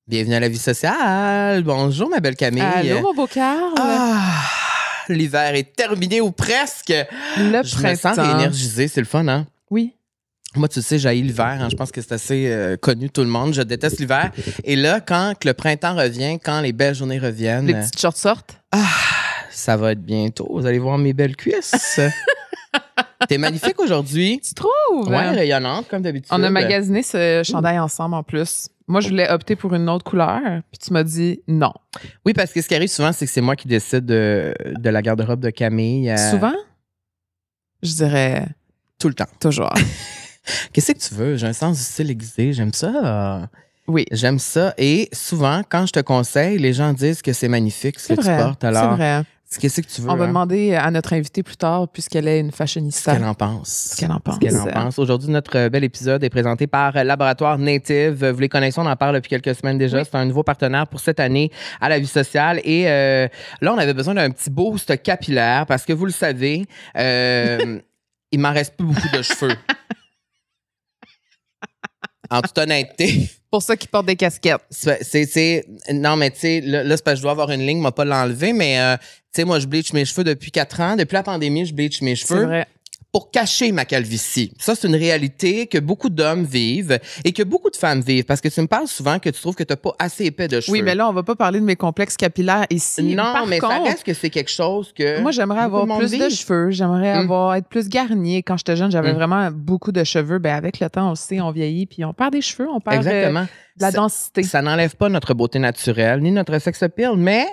Bienvenue à la vie sociale. Bonjour, ma belle Camille. Allô, mon beau Carl. L'hiver est terminé ou presque. Le Je me sens printemps. réénergisée. C'est le fun, hein? Oui. Moi, tu sais, j'haïs l'hiver. Hein. Je pense que c'est assez connu tout le monde. Je déteste l'hiver. Et là, quand que le printemps revient, quand les belles journées reviennent, Les petites shorts sortent. ça va être bientôt. Vous allez voir mes belles cuisses. T'es magnifique aujourd'hui. Tu trouves? Ouais, rayonnante, comme d'habitude. On a magasiné ce chandail ensemble en plus. Moi, je voulais opter pour une autre couleur, puis tu m'as dit non. Oui, parce que ce qui arrive souvent, c'est que c'est moi qui décide de la garde-robe de Camille. Souvent? Je dirais Tout le temps. toujours. Qu'est-ce que tu veux? J'ai un sens du style aiguisé. J'aime ça. Oui. J'aime ça. Et souvent, quand je te conseille, les gens disent que c'est magnifique ce que tu portes. Alors, c'est vrai. qu'est-ce que tu veux? On va demander à notre invitée plus tard, puisqu'elle est une fashionista. Ce qu'elle en pense. Ce qu'elle en pense. Ce qu'elle en pense. Aujourd'hui, notre bel épisode est présenté par Laboratoire Native. Vous les connaissez, on en parle depuis quelques semaines déjà. Oui. C'est un nouveau partenaire pour cette année à la vie sociale. Et là, on avait besoin d'un petit boost capillaire parce que vous le savez, il m'en reste plus beaucoup de cheveux. En toute honnêteté. Pour ça qu'ils portent des casquettes. Non, mais tu sais, là, c'est parce que je dois avoir une ligne, moi, pas l'enlever, mais tu sais, moi, je bleach mes cheveux depuis 4 ans. Depuis la pandémie, je bleach mes cheveux. C'est vrai. Pour cacher ma calvitie. Ça, c'est une réalité que beaucoup d'hommes vivent et que beaucoup de femmes vivent. Parce que tu me parles souvent que tu trouves que tu n'as pas assez épais de cheveux. Oui, mais là, on va pas parler de mes complexes capillaires ici. Non, Par mais ça contre, reste que c'est quelque chose que... moi, j'aimerais beaucoup de avoir monde plus de vit. cheveux. J'aimerais être plus garnie. Quand j'étais jeune, j'avais vraiment beaucoup de cheveux. Ben, avec le temps, on le sait, on vieillit, puis on perd des cheveux, on perd Exactement. de la densité. Ça n'enlève pas notre beauté naturelle, ni notre sex appeal, mais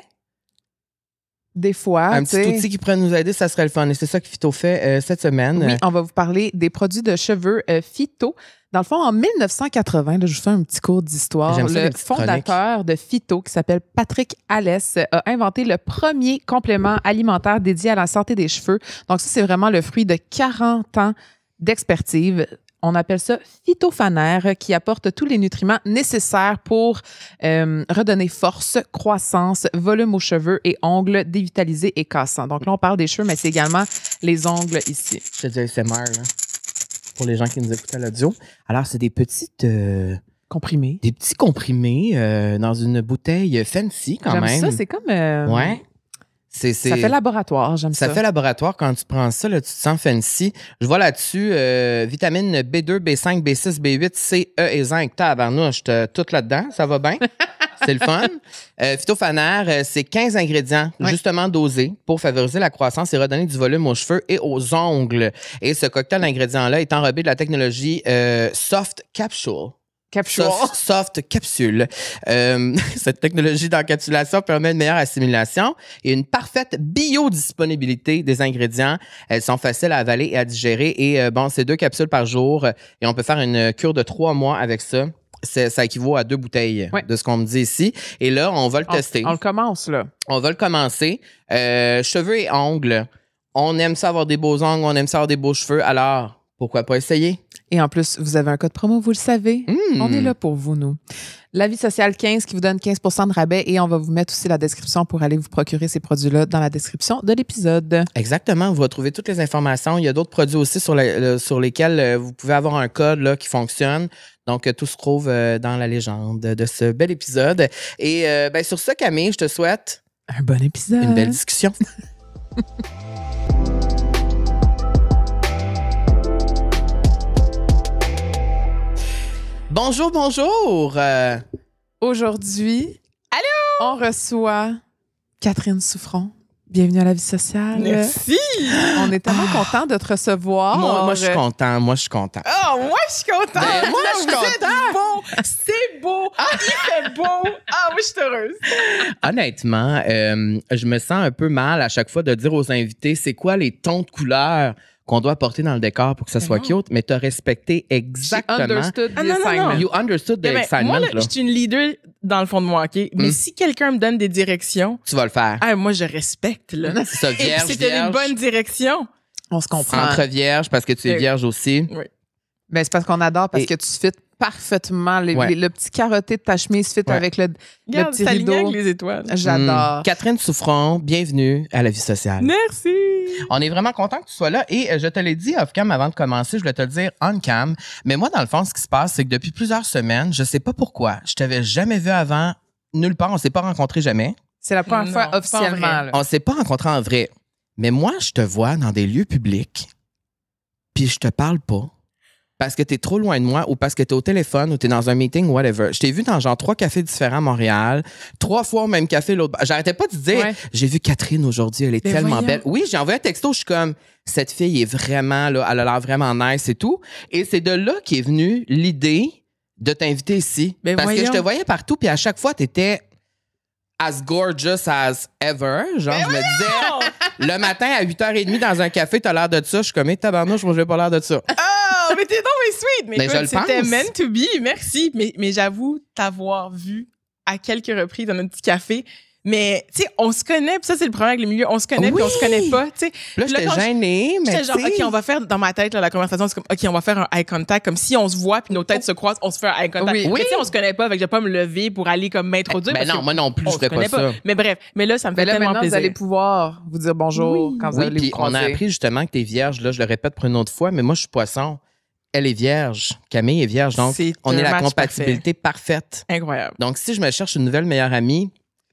Des fois, un tu petit sais. outil qui pourrait nous aider, ça serait le fun. Et c'est ça que Phyto fait cette semaine. Oui, on va vous parler des produits de cheveux Phyto. Dans le fond, en 1980, là, je vous fais un petit cours d'histoire. J'aime ça, les Le petites fondateur de Phyto, qui s'appelle Patrick Alès, a inventé le premier complément alimentaire dédié à la santé des cheveux. Donc ça, c'est vraiment le fruit de 40 ans d'expertise. On appelle ça phytophanaire, qui apporte tous les nutriments nécessaires pour redonner force, croissance, volume aux cheveux et ongles dévitalisés et cassants. Donc là, on parle des cheveux, mais c'est également les ongles ici. Je te dis ASMR, là, pour les gens qui nous écoutent à l'audio. Alors, c'est des petites... Comprimés. des petits comprimés dans une bouteille fancy quand J'aime même. ça, c'est comme... Ouais. Ça fait laboratoire, j'aime ça. Ça fait laboratoire quand tu prends ça, là, tu te sens fancy. Je vois là-dessus vitamines B2, B5, B6, B8, C, E et zinc. Tabarnouche, tout là-dedans, ça va bien. C'est le fun. Phytophanaire, c'est 15 ingrédients justement dosés pour favoriser la croissance et redonner du volume aux cheveux et aux ongles. Et ce cocktail d'ingrédients-là est enrobé de la technologie Soft Capsule. Soft capsule. Cette technologie d'encapsulation permet une meilleure assimilation et une parfaite biodisponibilité des ingrédients. Elles sont faciles à avaler et à digérer. Et bon, c'est 2 capsules par jour et on peut faire une cure de 3 mois avec ça. Ça équivaut à 2 bouteilles de ce qu'on me dit ici. Et là, on va le tester. On le commence, là. On va le commencer. Cheveux et ongles. On aime ça avoir des beaux ongles, on aime ça avoir des beaux cheveux. Alors, pourquoi pas essayer? Et en plus, vous avez un code promo, vous le savez. On est là pour vous, nous. La vie sociale 15 qui vous donne 15 % de rabais et on va vous mettre aussi la description pour aller vous procurer ces produits-là dans la description de l'épisode. Exactement. Vous retrouvez toutes les informations. Il y a d'autres produits aussi sur lesquels vous pouvez avoir un code là, qui fonctionne. Donc, tout se trouve dans la légende de ce bel épisode. Et sur ça, Camille, je te souhaite un bon épisode. Une belle discussion. Bonjour, bonjour. Aujourd'hui, on reçoit Catherine Souffron. Bienvenue à la vie sociale. Merci. On est tellement contents de te recevoir. Moi, je suis content. Moi, je suis content. Ah, moi, je suis contente. Ben, moi, je suis Vous contente. êtes beau. C'est beau. Il fait beau. Ah, moi, je suis heureuse. Honnêtement, je me sens un peu mal à chaque fois de dire aux invités c'est quoi les tons de couleur qu'on doit porter dans le décor pour que ça soit cute, mais tu as respecté exactement. Understood the Ah, non, non, non. assignment. You understood the Ben, assignment. moi, là, là. je suis une leader dans le fond de moi, OK? Mais si quelqu'un me donne des directions, Tu vas le faire. moi, je respecte, là. C'est ça, Et puis, vierge, c'était une vierge. bonne direction. On se comprend. Entre vierges, parce que tu es Oui. vierge aussi. Oui. Ben, c'est parce qu'on adore, parce Et- que tu fit parfaitement. Ouais. Le petit carotté de ta chemise fit Ouais. avec le Regarde, petit ça ligne rideau. avec les étoiles. J'adore. Catherine Souffron, bienvenue à la vie sociale. Merci. On est vraiment content que tu sois là et je te l'ai dit off-cam avant de commencer, je voulais te le dire on-cam. Mais moi, dans le fond, ce qui se passe, c'est que depuis plusieurs semaines, je sais pas pourquoi, je t'avais jamais vu avant, nulle part, on s'est pas rencontrés jamais. C'est la première Non, fois pas officiellement. vrai. là. On s'est pas rencontrés en vrai. Mais moi, je te vois dans des lieux publics, puis je te parle pas. Parce que t'es trop loin de moi ou parce que t'es au téléphone ou t'es dans un meeting ou whatever. Je t'ai vu dans genre 3 cafés différents à Montréal, 3 fois au même café l'autre. J'arrêtais pas de te dire, Ouais. j'ai vu Catherine aujourd'hui, elle est Ben tellement voyons. belle. Oui, j'ai envoyé un texto, je suis comme, cette fille est vraiment là, elle a l'air vraiment nice et tout. Et c'est de là qu'est venue l'idée de t'inviter ici. Ben parce que je voyons. te voyais partout, puis à chaque fois, t'étais as gorgeous as ever. Genre, je me disais, le matin à 8h30 dans un café, t'as l'air de ça. Je suis comme, tabarnouche, moi, j'ai pas l'air de ça. Oh, mais t'es donc mais sweet. Mais Ben, je écoute, le c'était pense. meant to be. Merci. Mais j'avoue t'avoir vu à quelques reprises dans notre petit café. Mais, tu sais, on se connaît. Puis ça, c'est le problème avec le milieu. On se connaît, Oui. puis on se connaît pas, tu sais. Puis là, Puis là, j'étais quand gênée, mais J'étais genre, tu sais, OK, on va faire, dans ma tête, là, la conversation, c'est comme, OK, on va faire un eye contact, comme si on se voit, puis nos têtes se croisent, on se fait un eye contact. Oui. Mais tu sais, on se connaît pas, fait que je vais pas me lever pour aller comme m'introduire. ben parce non, que moi non plus, on je se ferais pas connaît ça. Mais bref, mais là, ça me Mais fait là, tellement maintenant, vous plaisir. allez pouvoir vous dire bonjour Oui. quand vous Oui, allez vous puis on a croiser. appris justement que t'es vierge. Là, je le répète pour une autre fois, mais moi, je suis poisson. Elle est vierge. Camille est vierge. Donc, C'est on un est la match compatibilité parfaite. Incroyable. Donc, si je me cherche une nouvelle meilleure amie,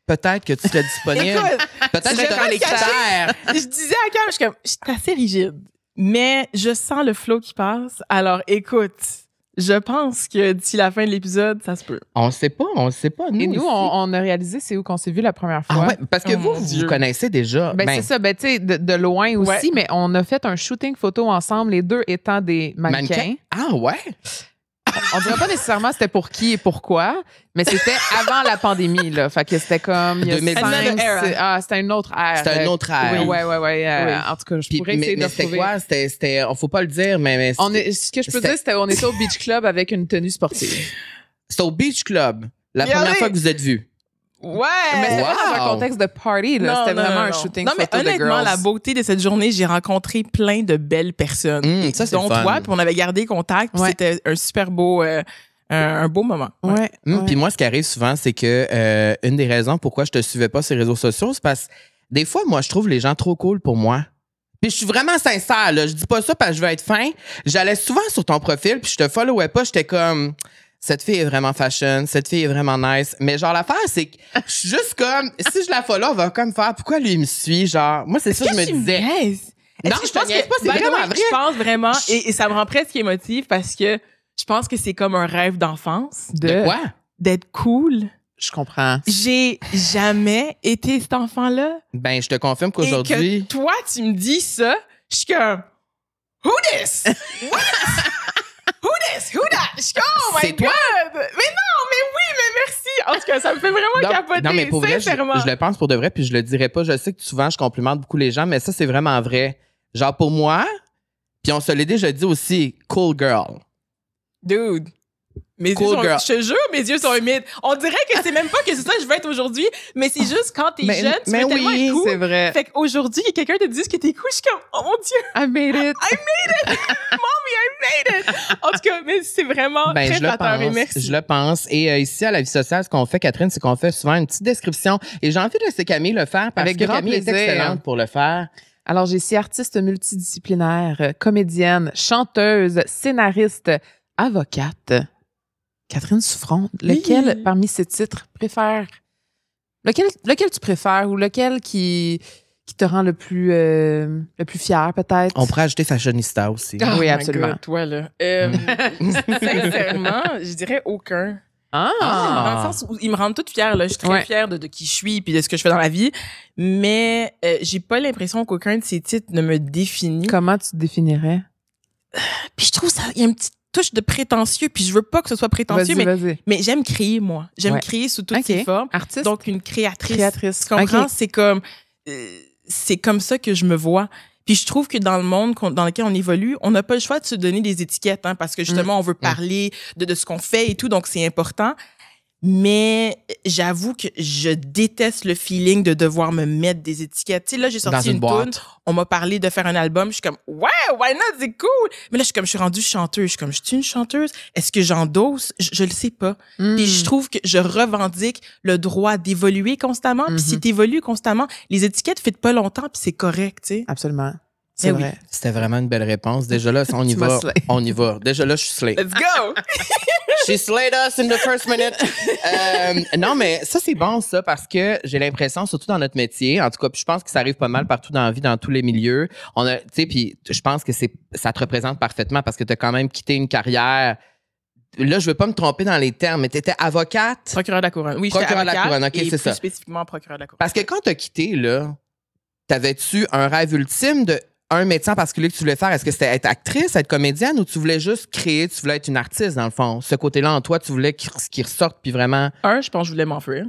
peut-être que tu serais disponible. Écoute, Peut-être que je je vais les pas le cacher. critères. je disais à Cam, je suis comme, je suis assez rigide, mais je sens le flow qui passe. Alors, écoute, je pense que d'ici la fin de l'épisode, ça se peut. On sait pas. Et nous, ici. on a réalisé c'est où qu'on s'est vu la première fois. Ah ouais, parce que Oh vous, mon vous Dieu. vous connaissez déjà. Ben, c'est ça, ben, tu sais, de loin aussi, Ouais. mais on a fait un shooting photo ensemble, les deux étant des mannequins. Ah ouais? On dirait pas nécessairement c'était pour qui et pourquoi, mais c'était avant la pandémie, là. Fait que c'était comme, il y a 2010. c'était une autre ère. C'était un autre ère. Oui, ouais. Oui. En tout cas, je Puis, pourrais mais essayer de c'était retrouver. quoi? C'était, faut pas le dire, mais Ce que je peux dire, c'était on était au Beach Club avec une tenue sportive. c'était au Beach Club. La Y première aller. fois que vous êtes vus. Ouais! Mais c'était pas dans un Wow. contexte de party, là. C'était vraiment un shooting Non, mais photo de honnêtement, girls. la beauté de cette journée, j'ai rencontré plein de belles personnes. Mm, ça, c'est dont le fun. toi, puis on avait gardé contact, puis Ouais. c'était un super beau, un beau moment. Ouais. Puis moi, ce qui arrive souvent, c'est que une des raisons pourquoi je te suivais pas sur les réseaux sociaux, c'est parce que des fois, moi, je trouve les gens trop cool pour moi. Puis je suis vraiment sincère, là. Je dis pas ça parce que je veux être fin. J'allais souvent sur ton profil, puis je te followais pas, j'étais comme... Cette fille est vraiment fashion, cette fille est vraiment nice. Mais genre, l'affaire, c'est que je suis juste comme... Si je la follow, elle va comme faire... Pourquoi lui, il me suit? Genre, moi, c'est ça que je me disais. Non, Non, je te niaise pas, c'est vraiment vrai. Je pense vraiment, et ça me rend presque émotive parce que je pense que c'est comme un rêve d'enfance De quoi? d'être cool. Je comprends. J'ai jamais été cet enfant-là. Ben, je te confirme Et qu'aujourd'hui... que toi, tu me dis ça, je suis comme, who this? What? Who this? Who that? Je suis comme, oh my C'est toi? God! Mais non, mais oui, mais merci! En tout cas, ça me fait vraiment capoter, non, mais pour vrai, sincèrement. je le pense pour de vrai, puis je le dirais pas. Je sais que souvent, je complimente beaucoup les gens, mais ça, c'est vraiment vrai. Genre, pour moi, puis on se l'est déjà dit aussi, cool girl. Dude. Mes Cool yeux sont, girl. je te jure, mes yeux sont humides. On dirait que c'est même pas que c'est ça que je veux être aujourd'hui, mais c'est juste quand t'es jeune, tu mais veux tellement oui, être cool. C'est vrai. Fait qu'aujourd'hui, il y a quelqu'un te dit que t'es cool, je suis comme, oh mon Dieu, I made it. mommy, I made it! En tout cas, mais c'est vraiment Ben, très je le flatteur et pense. merci. Je le pense. Et ici, à la vie sociale, ce qu'on fait, Catherine, c'est qu'on fait souvent une petite description. Et j'ai envie de laisser Camille le faire parce Avec que grand Camille est plaisir. excellente pour le faire. Alors, j'ai ici artiste multidisciplinaire, comédienne, chanteuse, scénariste, avocate. Catherine Souffron, lequel Oui. parmi ces titres préfères? Lequel tu préfères ou lequel qui te rend le plus fier, peut-être? On pourrait ajouter fashionista aussi. Ah, oui, my absolument. God, toi, là. Sincèrement, je dirais aucun. Ah! Dans le sens où ils me rendent toute fière, là. Je suis très Ouais. fière de qui je suis puis de ce que je fais dans la vie. Mais j'ai pas l'impression qu'aucun de ces titres ne me définit. Comment tu te définirais? Puis je trouve ça, il y a une petite touche de prétentieux, puis je veux pas que ce soit prétentieux, Vas-y. mais j'aime créer, moi. J'aime Ouais. créer sous toutes Ok. ses formes. Artiste? Donc, une créatrice. Créatrice. Tu comprends? Ok. C'est comme ça que je me vois. Puis je trouve que dans le monde dans lequel on évolue, on n'a pas le choix de se donner des étiquettes, hein, parce que justement, on veut parler de ce qu'on fait et tout, donc c'est important. Mais j'avoue que je déteste le feeling de devoir me mettre des étiquettes. Tu sais, là, j'ai sorti Dans une une boîte. tune, on m'a parlé de faire un album, je suis comme, ouais, why not, c'est cool. Mais là, je suis rendue chanteuse. Je suis comme, je suis une chanteuse? Est-ce que j'endosse? Je le sais pas. Puis je trouve que je revendique le droit d'évoluer constamment. Puis si t'évolues constamment, les étiquettes ne pas longtemps, puis c'est correct, tu sais. Absolument. C'est Eh oui. vrai. C'était vraiment une belle réponse. Déjà là, on y Tu m'as va. slay. On y va. Déjà là, je suis slay. Let's go! She slayed us in the first minute. Non, mais ça, c'est bon, ça, parce que j'ai l'impression, surtout dans notre métier, en tout cas, puis je pense que ça arrive pas mal partout dans la vie, dans tous les milieux. Tu sais, puis je pense que ça te représente parfaitement parce que tu as quand même quitté une carrière. Là, je veux pas me tromper dans les termes, mais tu étais avocate. Procureur de la couronne. Oui, j'étais Procureur de la avocate couronne, OK, et c'est plus ça. spécifiquement procureur de la couronne. Parce que quand tu as quitté, là, t'avais-tu un rêve ultime de un métier en particulier que tu voulais faire? Est-ce que c'était être actrice, être comédienne ou tu voulais juste créer, tu voulais être une artiste, dans le fond? Ce côté-là en toi, tu voulais qu'il ressorte puis vraiment. Je pense que je voulais m'enfuir.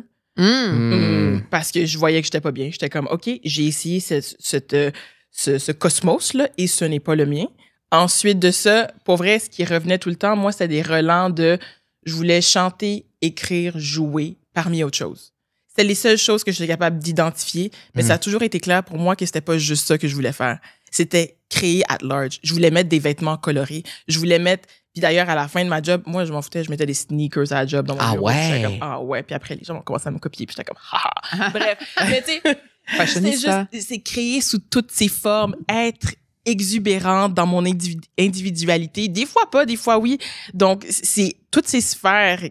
Parce que je voyais que j'étais pas bien. J'étais comme, OK, j'ai essayé ce cosmos-là et ce n'est pas le mien. Ensuite de ça, pour vrai, ce qui revenait tout le temps, moi, c'était des relents de je voulais chanter, écrire, jouer parmi autres choses. C'était les seules choses que j'étais capable d'identifier, mais ça a toujours été clair pour moi que c'était pas juste ça que je voulais faire. C'était créer at large. Je voulais mettre des vêtements colorés. Je voulais mettre... Puis d'ailleurs, à la fin de ma job, moi, je m'en foutais, je mettais des sneakers à la job dans mon bureau. Ouais? J'étais comme, ah ouais. Puis après, les gens ont commencé à me copier. Puis j'étais comme, haha. Bref. Mais tu sais, Fashionista. c'est créer sous toutes ses formes, être exubérante dans mon individualité. Des fois pas, des fois oui. Donc, c'est toutes ces sphères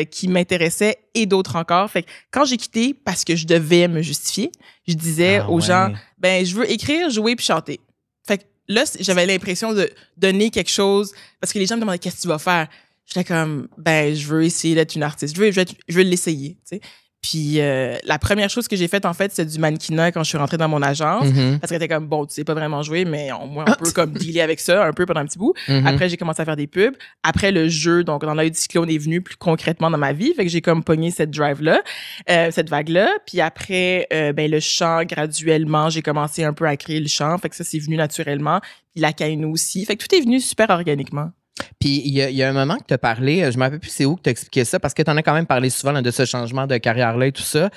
qui m'intéressaient et d'autres encore. Fait que quand j'ai quitté, parce que je devais me justifier, je disais aux gens, ben, je veux écrire, jouer puis chanter. Fait que là, j'avais l'impression de donner quelque chose parce que les gens me demandaient qu'est-ce que tu vas faire. J'étais comme, ben, je veux essayer d'être une artiste. Je veux l'essayer, tu sais. Puis la première chose que j'ai faite, en fait, c'est du mannequinat quand je suis rentrée dans mon agence. Parce qu'elle était comme, bon, tu sais pas vraiment jouer, mais moi, on peut comme dealer avec ça un peu pendant un petit bout. Après, j'ai commencé à faire des pubs. Après, le jeu, donc dans l'œil du cyclone, est venu plus concrètement dans ma vie. Fait que j'ai comme pogné cette drive-là, cette vague-là. Puis après, ben le chant, graduellement, j'ai commencé un peu à créer le chant. Fait que ça, c'est venu naturellement. Puis la caïno aussi. Fait que tout est venu super organiquement. Puis il y a un moment que tu as parlé, je ne me rappelle plus c'est où que tu as expliqué ça, parce que tu en as quand même parlé souvent là, de ce changement de carrière-là et tout ça.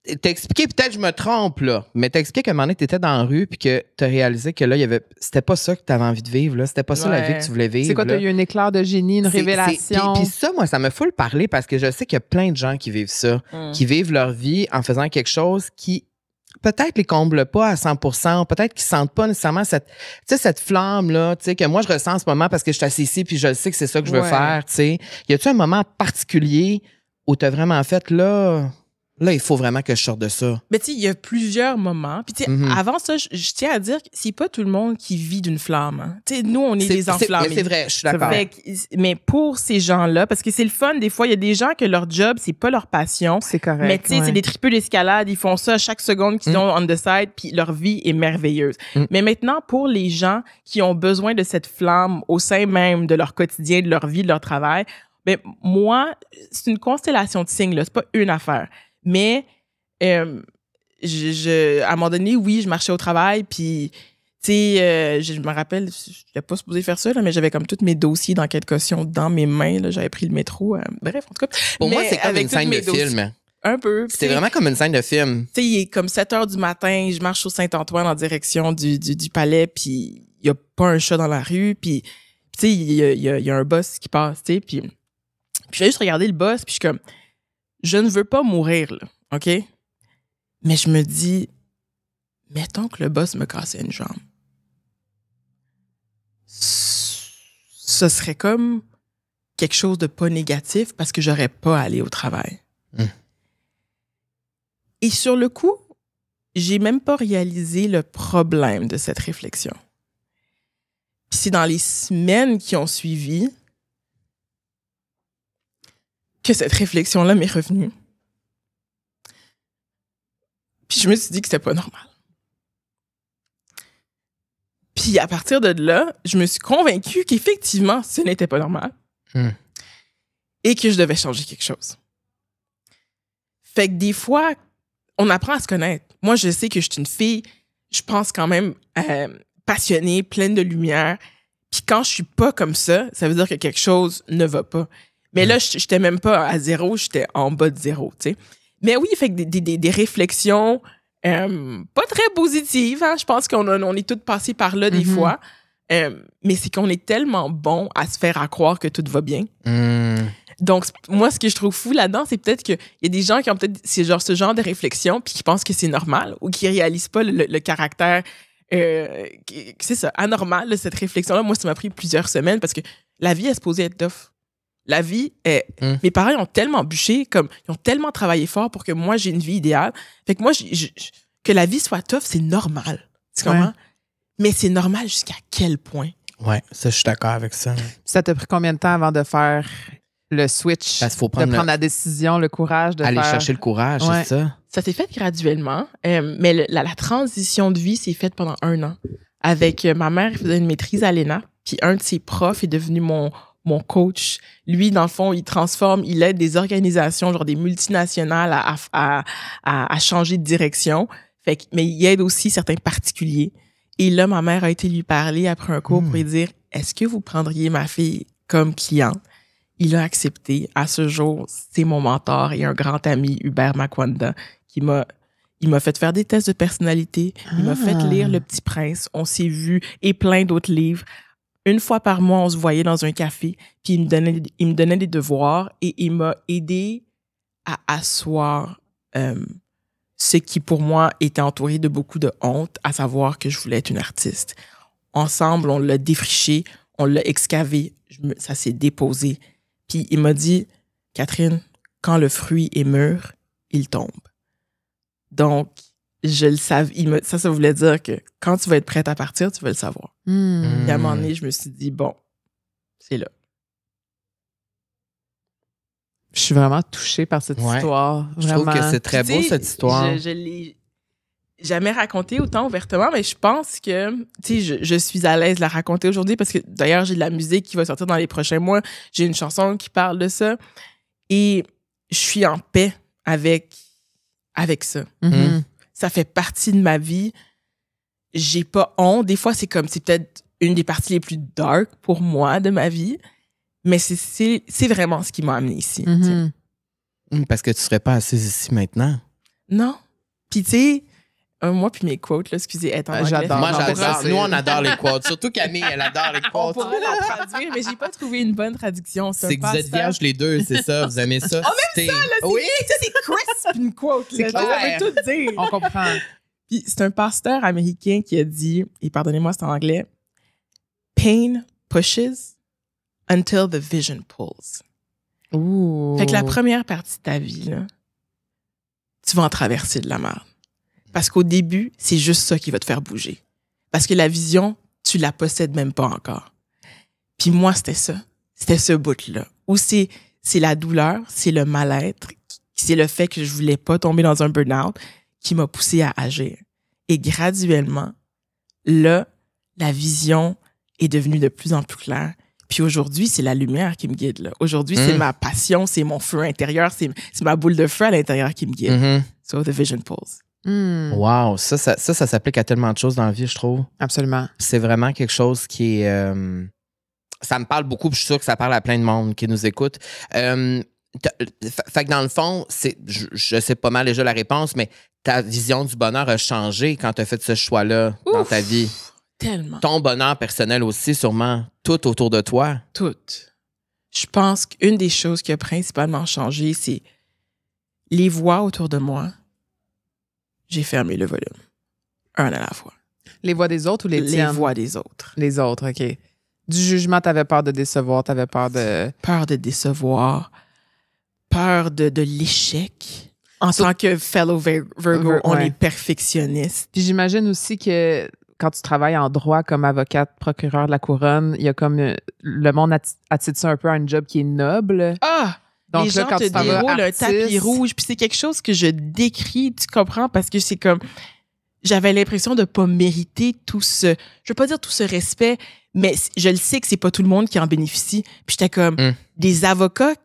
Tu as expliqué, peut-être je me trompe, là, mais tu as expliqué qu'à un moment donné, tu étais dans la rue puis que tu as réalisé que là, c'était pas ça que tu avais envie de vivre, là. C'était pas ça la vie que tu voulais vivre. C'est quoi, tu as eu un éclair de génie, une révélation? Puis ça, moi, ça me fout le parler parce que je sais qu'il y a plein de gens qui vivent ça, qui vivent leur vie en faisant quelque chose qui peut-être les comble pas à 100%, peut-être qu'ils sentent pas nécessairement cette flamme-là, tu sais, que moi, je ressens en ce moment parce que je suis assise ici puis je sais que c'est ça que je veux faire, tu sais. Y a-tu un moment particulier où t'as vraiment fait, là, il faut vraiment que je sorte de ça? Mais tu sais, il y a plusieurs moments. Puis tu sais, avant ça, je tiens à dire que c'est pas tout le monde qui vit d'une flamme. Hein. Tu sais, nous, on est des enflammés. C'est vrai, je suis d'accord. Mais pour ces gens-là, parce que c'est le fun, des fois, il y a des gens que leur job, c'est pas leur passion. C'est correct. Mais tu sais, c'est des tripeux d'escalade. Ils font ça chaque seconde qu'ils ont on the side, puis leur vie est merveilleuse. Mais maintenant, pour les gens qui ont besoin de cette flamme au sein même de leur quotidien, de leur vie, de leur travail, ben moi, c'est une constellation de signes, là. C'est pas une affaire. Mais à un moment donné, oui, je marchais au travail, puis tu sais, je me rappelle, je n'étais pas supposée faire ça, là, mais j'avais comme tous mes dossiers d'enquête de caution dans mes mains. Là, j'avais pris le métro. Bref, en tout cas. Pour moi, c'est comme une scène de film. Un peu. C'est vraiment comme une scène de film. Tu sais, il est comme 7h du matin, je marche au Saint-Antoine en direction du palais, puis il y a pas un chat dans la rue, puis tu sais, il y a un boss qui passe, tu sais, puis j'ai juste regardé le boss, puis je suis comme... Je ne veux pas mourir, là, OK? Mais je me dis, mettons que le boss me cassait une jambe. Ce serait comme quelque chose de pas négatif parce que j'aurais pas à aller au travail. Et sur le coup, j'ai même pas réalisé le problème de cette réflexion. Puis c'est dans les semaines qui ont suivi que cette réflexion-là m'est revenue. Puis je me suis dit que c'était pas normal. Puis à partir de là, je me suis convaincue qu'effectivement, ce n'était pas normal. Et que je devais changer quelque chose. Fait que des fois, on apprend à se connaître. Moi, je sais que je suis une fille, je pense quand même passionnée, pleine de lumière. Puis quand je suis pas comme ça veut dire que quelque chose ne va pas. Mais là, j'étais même pas à 0, j'étais en bas de 0, tu sais. Mais oui, fait que des réflexions pas très positives. Hein? Je pense qu'on est toutes passées par là des fois. Mais c'est qu'on est tellement bon à se faire croire que tout va bien. Donc, moi, ce que je trouve fou là-dedans, c'est peut-être qu'il y a des gens qui ont peut-être ce genre de réflexion puis qui pensent que c'est normal ou qui réalisent pas le caractère, c'est ça, anormal de cette réflexion-là. Moi, ça m'a pris plusieurs semaines parce que la vie est supposée être tough. La vie est... Mes parents, ils ont tellement bûché, ils ont tellement travaillé fort pour que moi, j'ai une vie idéale. Fait que moi, que la vie soit tough, c'est normal. Tu comprends? Mais c'est normal jusqu'à quel point? Ouais, ça, je suis d'accord avec ça. Ça t'a pris combien de temps avant de faire le switch, faut prendre de prendre la décision, le courage de aller faire... chercher le courage, c'est ça? Ça s'est fait graduellement, mais la transition de vie s'est faite pendant 1 an. Avec ma mère, elle faisait une maîtrise à l'ENA, puis un de ses profs est devenu mon coach. Lui, dans le fond, il aide des organisations, genre des multinationales à changer de direction. Mais il aide aussi certains particuliers. Et là, ma mère a été lui parler après un cours pour lui dire, est-ce que vous prendriez ma fille comme cliente? Il a accepté. À ce jour, c'est mon mentor et un grand ami, Hubert Makwanda, il m'a fait faire des tests de personnalité. Il m'a fait lire Le Petit Prince. On s'est vu et plein d'autres livres. 1 fois par mois, on se voyait dans un café, puis il me donnait des devoirs et il m'a aidé à asseoir ce qui, pour moi, était entouré de beaucoup de honte, à savoir que je voulais être une artiste. Ensemble, on l'a défriché, on l'a excavé, ça s'est déposé. Puis il m'a dit, Catherine, quand le fruit est mûr, il tombe. Donc, je le savais. Ça voulait dire que quand tu vas être prête à partir, tu vas le savoir. Et à un moment donné, je me suis dit, bon, c'est là. Je suis vraiment touchée par cette histoire. Je trouve que c'est très beau, cette histoire. Je l'ai jamais racontée autant ouvertement, mais je pense que je suis à l'aise de la raconter aujourd'hui parce que d'ailleurs, j'ai de la musique qui va sortir dans les prochains mois. J'ai une chanson qui parle de ça. Et je suis en paix avec ça. Ça fait partie de ma vie. J'ai pas honte. Des fois, c'est peut-être une des parties les plus dark pour moi de ma vie. Mais c'est vraiment ce qui m'a amenée ici. Parce que tu serais pas assise ici maintenant. Non. Puis tu sais, moi puis mes quotes, là, excusez, être en anglais. J'adore. Moi, j'adore. Nous, on adore les quotes. Surtout Camille, elle adore les On quotes. pourrait la traduire, mais j'ai pas trouvé une bonne traduction. C'est que vous êtes vierges les deux, c'est ça. Vous aimez ça. Même ça, là, oui, c'est crisp une quote. Là, ça veut tout dire. On comprend. Puis c'est un pasteur américain qui a dit, et pardonnez-moi, c'est en anglais, « Pain pushes until the vision pulls. » Fait que la première partie de ta vie, là, tu vas en traverser de la merde. Parce qu'au début, c'est juste ça qui va te faire bouger. Parce que la vision, tu la possèdes même pas encore. Puis moi, c'était ça. C'était ce bout-là. Où c'est la douleur, c'est le mal-être, c'est le fait que je voulais pas tomber dans un burn-out qui m'a poussé à agir. Et graduellement, là, la vision est devenue de plus en plus claire. Puis aujourd'hui, c'est la lumière qui me guide. Là. Aujourd'hui, c'est ma passion, c'est mon feu intérieur, c'est ma boule de feu à l'intérieur qui me guide. So, the vision pulls. Wow, ça s'applique à tellement de choses dans la vie, je trouve. Absolument. C'est vraiment quelque chose qui est... ça me parle beaucoup, puis je suis sûr que ça parle à plein de monde qui nous écoute. Fait que dans le fond, je sais pas mal déjà la réponse, mais ta vision du bonheur a changé quand tu as fait ce choix-là dans ta vie. Tellement. Ton bonheur personnel aussi, sûrement. Tout autour de toi. Tout. Je pense qu'une des choses qui a principalement changé, c'est les voix autour de moi. J'ai fermé le volume. Un à la fois. Les voix des autres ou les tiennes? Les voix des autres. Les autres, OK. Du jugement, t'avais peur de décevoir, t'avais peur de... Peur de décevoir, peur de l'échec. En tant que fellow Virgo, on est perfectionniste. Puis j'imagine aussi que quand tu travailles en droit comme avocate, procureur de la couronne, il y a comme le monde attire ça un peu à un job qui est noble. Ah! Donc les là, gens quand te déroulent un tapis rouge. Puis c'est quelque chose que je décris, tu comprends? Parce que c'est comme... J'avais l'impression de pas mériter tout ce... Je veux pas dire tout ce respect, mais je le sais que c'est pas tout le monde qui en bénéficie. Puis j'étais comme... Des avocats,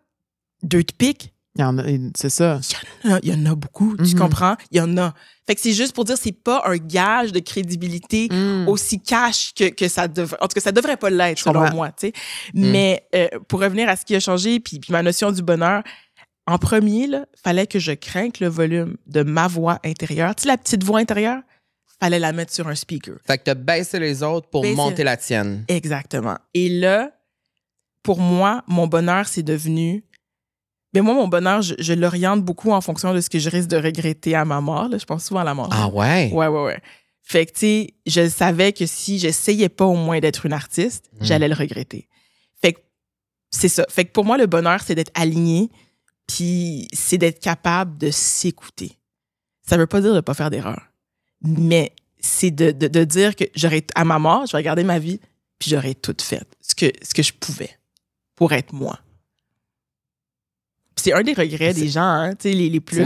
dirt pick, Il y en a, c'est ça. Il y en a beaucoup, tu comprends? Il y en a. Fait que c'est juste pour dire, c'est pas un gage de crédibilité aussi cash que ça devrait. En tout cas, ça devrait pas l'être, selon moi, tu sais. Mais pour revenir à ce qui a changé, puis ma notion du bonheur, en premier, là, fallait que je craigne le volume de ma voix intérieure. Tu sais, la petite voix intérieure, fallait la mettre sur un speaker. Fait que t'as baissé les autres pour monter la tienne. Exactement. Et là, pour moi, mon bonheur, c'est devenu... Mais moi, mon bonheur, je l'oriente beaucoup en fonction de ce que je risque de regretter à ma mort. Là. Je pense souvent à la mort. Ah ouais? Ouais. Fait que, tu sais, je savais que si j'essayais pas au moins d'être une artiste, j'allais le regretter. Fait que c'est ça. Fait que pour moi, le bonheur, c'est d'être aligné, puis c'est d'être capable de s'écouter. Ça veut pas dire de pas faire d'erreur, mais c'est de dire que j'aurais, à ma mort, je vais regarder ma vie, puis j'aurais tout fait, ce que je pouvais pour être moi. C'est un des regrets des gens, hein, tu sais, les plus...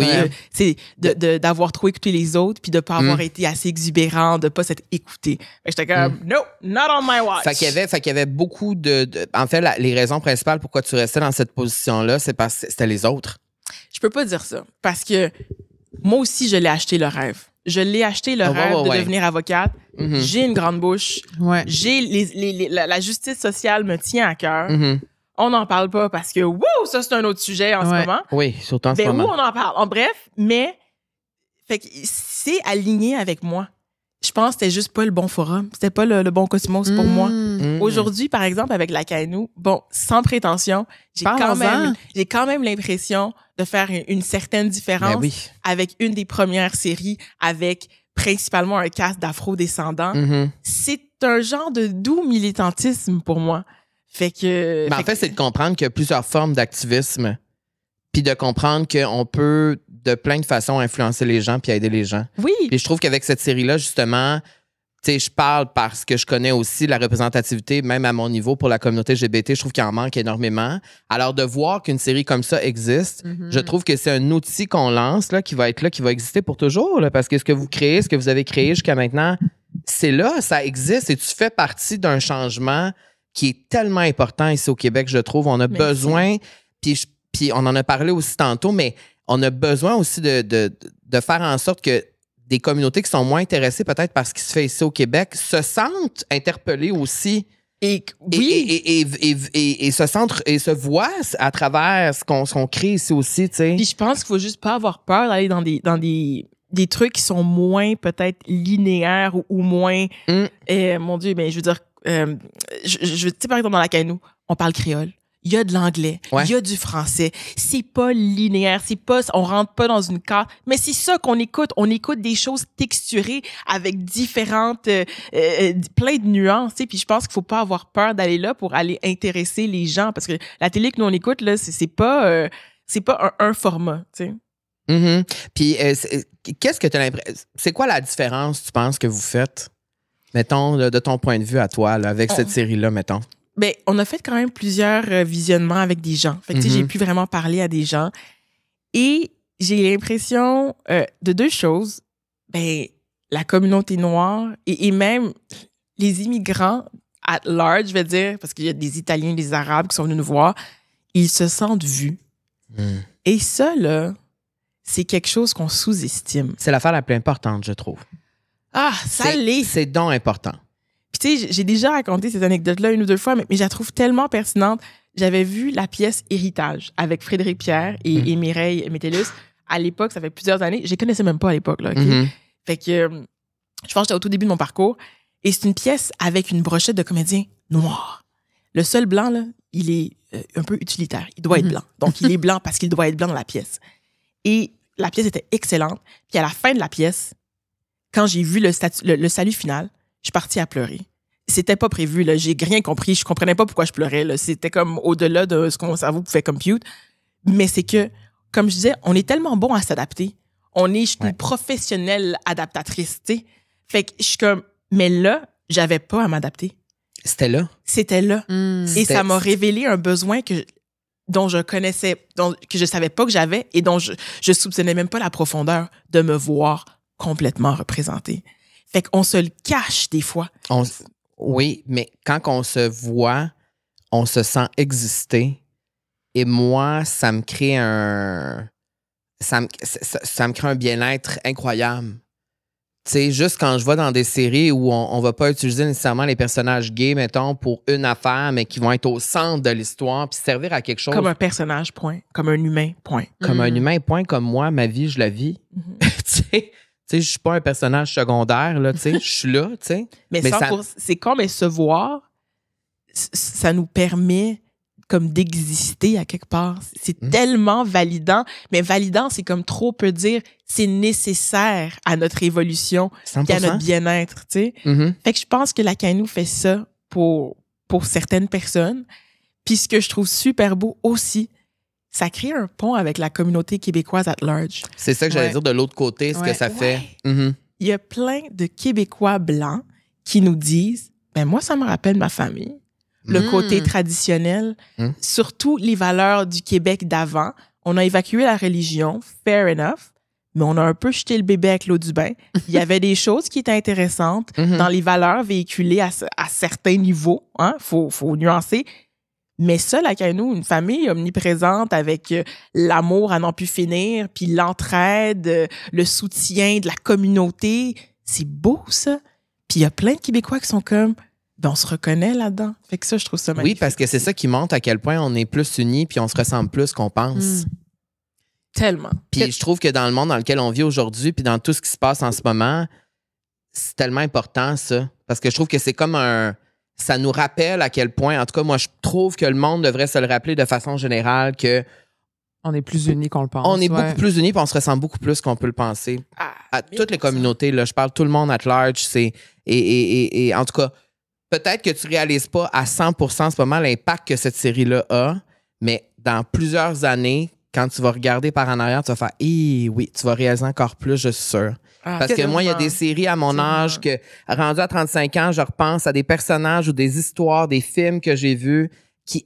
c'est d'avoir trop écouté les autres puis de pas avoir été assez exubérant, de pas s'être écouté. J'étais comme, no, not on my watch. Fait qu'il y avait beaucoup en fait, les raisons principales pourquoi tu restais dans cette position-là, c'est parce que c'était les autres. Je peux pas dire ça. Parce que moi aussi, je l'ai acheté le rêve. Je l'ai acheté le rêve de devenir avocate. J'ai une grande bouche. J'ai la justice sociale me tient à cœur. On n'en parle pas parce que, ça, c'est un autre sujet en ce moment. Oui, surtout en ce moment. On en parle. En bref, mais fait que c'est aligné avec moi. Je pense que c'était juste pas le bon forum. C'était pas le bon cosmos pour moi. Aujourd'hui, par exemple, avec la Kainu, sans prétention, j'ai quand même l'impression de faire une certaine différence avec une des premières séries, avec principalement un cast d'afro-descendants. C'est un genre de doux militantisme pour moi. Fait que... en fait, c'est de comprendre qu'il y a plusieurs formes d'activisme, puis de comprendre qu'on peut, de plein de façons, influencer les gens puis aider les gens. Oui. Puis je trouve qu'avec cette série-là, justement, tu sais, je parle parce que je connais aussi la représentativité, même à mon niveau, pour la communauté LGBT, je trouve qu'il en manque énormément. Alors, de voir qu'une série comme ça existe, je trouve que c'est un outil qu'on lance, là, qui va être là, qui va exister pour toujours, là, parce que ce que vous créez, ce que vous avez créé jusqu'à maintenant, c'est là, ça existe et tu fais partie d'un changement qui est tellement important ici au Québec, je trouve. On a besoin, puis on en a parlé aussi tantôt, mais on a besoin aussi de faire en sorte que des communautés qui sont moins intéressées peut-être par ce qui se fait ici au Québec se sentent interpellées aussi et se voient à travers ce qu'on crée ici aussi, tu sais. Puis je pense qu'il faut juste pas avoir peur d'aller dans des trucs qui sont moins peut-être linéaires ou moins... mon Dieu, je veux dire... tu sais, par exemple, dans la Kainu, on parle créole. Il y a de l'anglais. Il y a du français. C'est pas linéaire. On rentre pas dans une carte. Mais c'est ça qu'on écoute. On écoute des choses texturées avec différentes, plein de nuances, tu sais. Puis je pense qu'il faut pas avoir peur d'aller là pour aller intéresser les gens. Parce que la télé que nous, on écoute, là, c'est pas un format, tu sais. Puis, qu'est-ce que tu as l'impression... C'est quoi la différence, tu penses, que vous faites? Mettons, de ton point de vue à toi, là, avec cette série-là, mettons. On a fait quand même plusieurs visionnements avec des gens. Fait que, tu sais, j'ai pu vraiment parler à des gens. Et j'ai l'impression de deux choses. La communauté noire et même les immigrants at large, je vais dire, parce qu'il y a des Italiens, des Arabes qui sont venus nous voir, ils se sentent vus. Et ça, là, c'est quelque chose qu'on sous-estime. C'est l'affaire la plus importante, je trouve. Ah, ça l'est. C'est donc important. Puis tu sais, j'ai déjà raconté cette anecdote-là une ou deux fois, mais je la trouve tellement pertinente. J'avais vu la pièce Héritage avec Frédéric Pierre et Mireille Métellus. À l'époque, ça fait plusieurs années. Je les connaissais même pas à l'époque, là. Okay? Fait que je pense que j'étais au tout début de mon parcours. Et c'est une pièce avec une brochette de comédiens noirs. Le seul blanc, là, il est un peu utilitaire. Il doit être blanc. Donc, il est blanc parce qu'il doit être blanc dans la pièce. Et la pièce était excellente. Puis à la fin de la pièce, quand j'ai vu le salut final, je suis partie à pleurer. C'était pas prévu, là. J'ai rien compris. Je comprenais pas pourquoi je pleurais, là. C'était comme au-delà de ce que mon cerveau pouvait compute. Mais c'est que, comme je disais, on est tellement bon à s'adapter. Je suis une professionnelle adaptatrice, tu sais. Fait que je suis comme, mais là, j'avais pas à m'adapter. C'était là. C'était là. Et ça m'a révélé un besoin dont je connaissais, que je savais pas que j'avais et dont je soupçonnais même pas la profondeur de me voir complètement représentée. Fait qu'on se le cache des fois. Oui, mais quand on se voit, on se sent exister. Et moi, ça me crée ça me crée un bien-être incroyable. Tu sais, juste quand je vais dans des séries où on va pas utiliser nécessairement les personnages gays, mettons, pour une affaire, mais qui vont être au centre de l'histoire puis servir à quelque chose. Comme un personnage, point. Comme un humain, point. Comme un humain, point, comme moi, ma vie, je la vis. Tu sais, je suis pas un personnage secondaire, là, tu sais, je suis là, tu sais. Mais c'est comme se voir, ça nous permet comme d'exister à quelque part. C'est tellement validant, mais validant, c'est comme trop peu dire, c'est nécessaire à notre évolution et à notre bien-être, tu sais. Fait que je pense que la Kainu fait ça pour certaines personnes. Puis ce que je trouve super beau aussi, ça crée un pont avec la communauté québécoise at large. C'est ça que j'allais dire de l'autre côté, ce que ça fait. Il y a plein de Québécois blancs qui nous disent, ben moi, ça me rappelle ma famille. Le côté traditionnel, surtout les valeurs du Québec d'avant. On a évacué la religion, fair enough, mais on a un peu jeté le bébé avec l'eau du bain. Il y avait des choses qui étaient intéressantes dans les valeurs véhiculées à certains niveaux. Hein? Faut nuancer. Mais ça, la Kainu, une famille omniprésente avec l'amour à n'en plus finir, puis l'entraide, le soutien de la communauté, c'est beau, ça. Puis il y a plein de Québécois qui sont comme... Ben, on se reconnaît là-dedans. Fait que ça, je trouve ça magnifique. Oui, parce que c'est ça qui montre à quel point on est plus unis puis on se ressemble plus qu'on pense. Tellement. Puis je trouve que dans le monde dans lequel on vit aujourd'hui puis dans tout ce qui se passe en ce moment, c'est tellement important, ça. Parce que je trouve que c'est comme ça nous rappelle à quel point, en tout cas, moi, je trouve que le monde devrait se le rappeler de façon générale que on est plus unis qu'on le pense. On est beaucoup plus unis puis on se ressemble beaucoup plus qu'on peut le penser. À toutes les communautés, là, je parle tout le monde at large. Et en tout cas, peut-être que tu réalises pas à 100% en ce moment l'impact que cette série-là a, mais dans plusieurs années, quand tu vas regarder par en arrière, tu vas faire « oui, tu vas réaliser encore plus, je suis sûre. » Parce que moi, il y a des séries à mon âge que, rendu à 35 ans, je repense à des personnages ou des histoires, des films que j'ai vus qui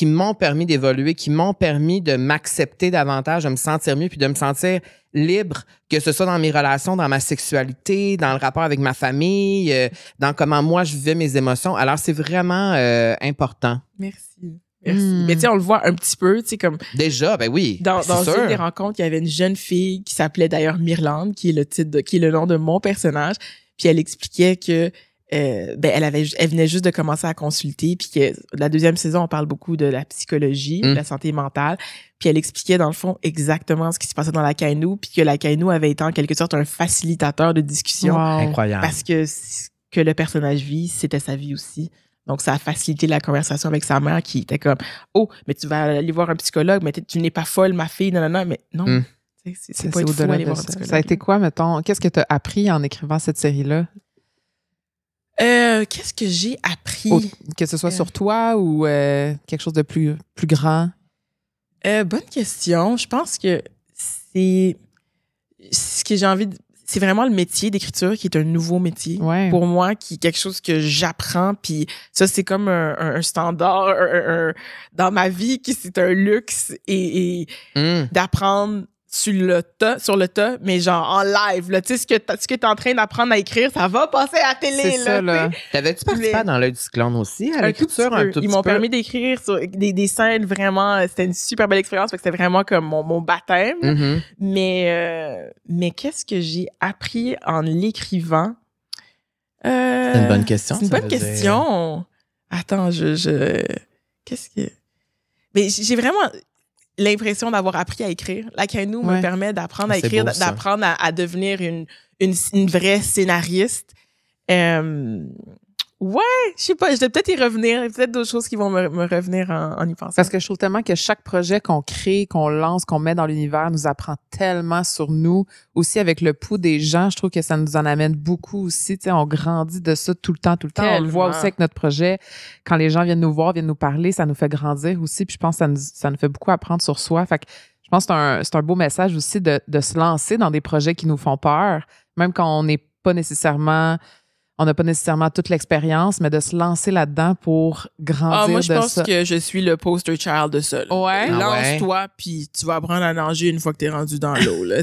m'ont permis d'évoluer, qui m'ont permis de m'accepter davantage, de me sentir mieux puis de me sentir libre, que ce soit dans mes relations, dans ma sexualité, dans le rapport avec ma famille, dans comment moi je vivais mes émotions. Alors, c'est vraiment important. Merci. Mais tu sais, on le voit un petit peu, tu sais, comme... Déjà, ben oui, Dans une des rencontres, il y avait une jeune fille qui s'appelait d'ailleurs Myrlande, qui est le nom de mon personnage, puis elle expliquait que elle venait juste de commencer à consulter, puis que la deuxième saison, on parle beaucoup de la psychologie, de la santé mentale, puis elle expliquait dans le fond exactement ce qui se passait dans la Kainu, puis que la Kainu avait été en quelque sorte un facilitateur de discussion. Wow. Incroyable. Parce que ce que le personnage vit, c'était sa vie aussi. Donc, ça a facilité la conversation avec sa mère qui était comme « Oh, mais tu vas aller voir un psychologue, mais tu n'es pas folle, ma fille, non. » Mais non, c'est pas être fou aller voir un psychologue. Ça a été quoi, mettons? Qu'est-ce que tu as appris en écrivant cette série-là? Qu'est-ce que j'ai appris? Que ce soit sur toi ou quelque chose de plus grand? Bonne question. Je pense que c'est ce que j'ai envie de... C'est vraiment le métier d'écriture qui est un nouveau métier pour moi, qui est quelque chose que j'apprends. Puis ça, c'est comme un standard dans ma vie, qui c'est un luxe et d'apprendre sur le tas, mais genre en live. Là, tu sais, ce que t'es en train d'apprendre à écrire, ça va passer à la télé. C'est ça, là. T'avais-tu participé dans l'œil du cyclone aussi, à l'écriture? Un tout petit peu. Ils m'ont permis d'écrire sur des scènes vraiment... C'était une super belle expérience, parce que c'était vraiment comme mon baptême. Mais qu'est-ce que j'ai appris en l'écrivant? C'est une bonne question. C'est une bonne question. Attends, qu'est-ce que... Mais j'ai vraiment... l'impression d'avoir appris à écrire. La Kainu me permet d'apprendre à écrire, d'apprendre à devenir une vraie scénariste. Je sais pas, je vais peut-être y revenir. Il y a peut-être d'autres choses qui vont me revenir en y pensant. Parce que je trouve tellement que chaque projet qu'on crée, qu'on lance, qu'on met dans l'univers nous apprend tellement sur nous. Aussi, avec le pouls des gens, je trouve que ça nous en amène beaucoup aussi. Tu sais, on grandit de ça tout le temps. Tellement. On le voit aussi avec notre projet. Quand les gens viennent nous voir, viennent nous parler, ça nous fait grandir aussi. Puis je pense que ça nous fait beaucoup apprendre sur soi. Fait que je pense que c'est un beau message aussi de se lancer dans des projets qui nous font peur, même quand on n'a pas nécessairement toute l'expérience, mais de se lancer là-dedans pour grandir moi, je pense ça. que je suis le poster child de ça. Ouais. Lance-toi, puis tu vas apprendre à nager une fois que t'es rendu dans l'eau. Là,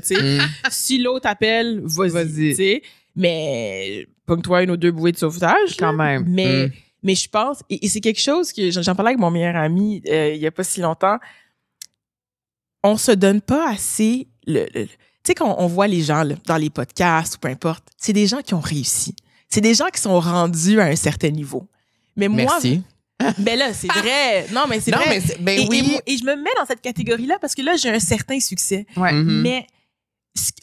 si l'eau t'appelle, vas-y. T'sais. Mais pogne-toi une ou deux bouées de sauvetage. Quand même. Mais je pense, et c'est quelque chose que j'en parlais avec mon meilleur ami il y a pas si longtemps, on se donne pas assez tu sais, quand on voit les gens là, dans les podcasts ou peu importe, c'est des gens qui ont réussi. C'est des gens qui sont rendus à un certain niveau. Mais moi, Merci. ben là, c'est vrai. Non, mais c'est Non, vrai. mais oui. Et je me mets dans cette catégorie-là parce que là, j'ai un certain succès. Ouais. Mhm. Mais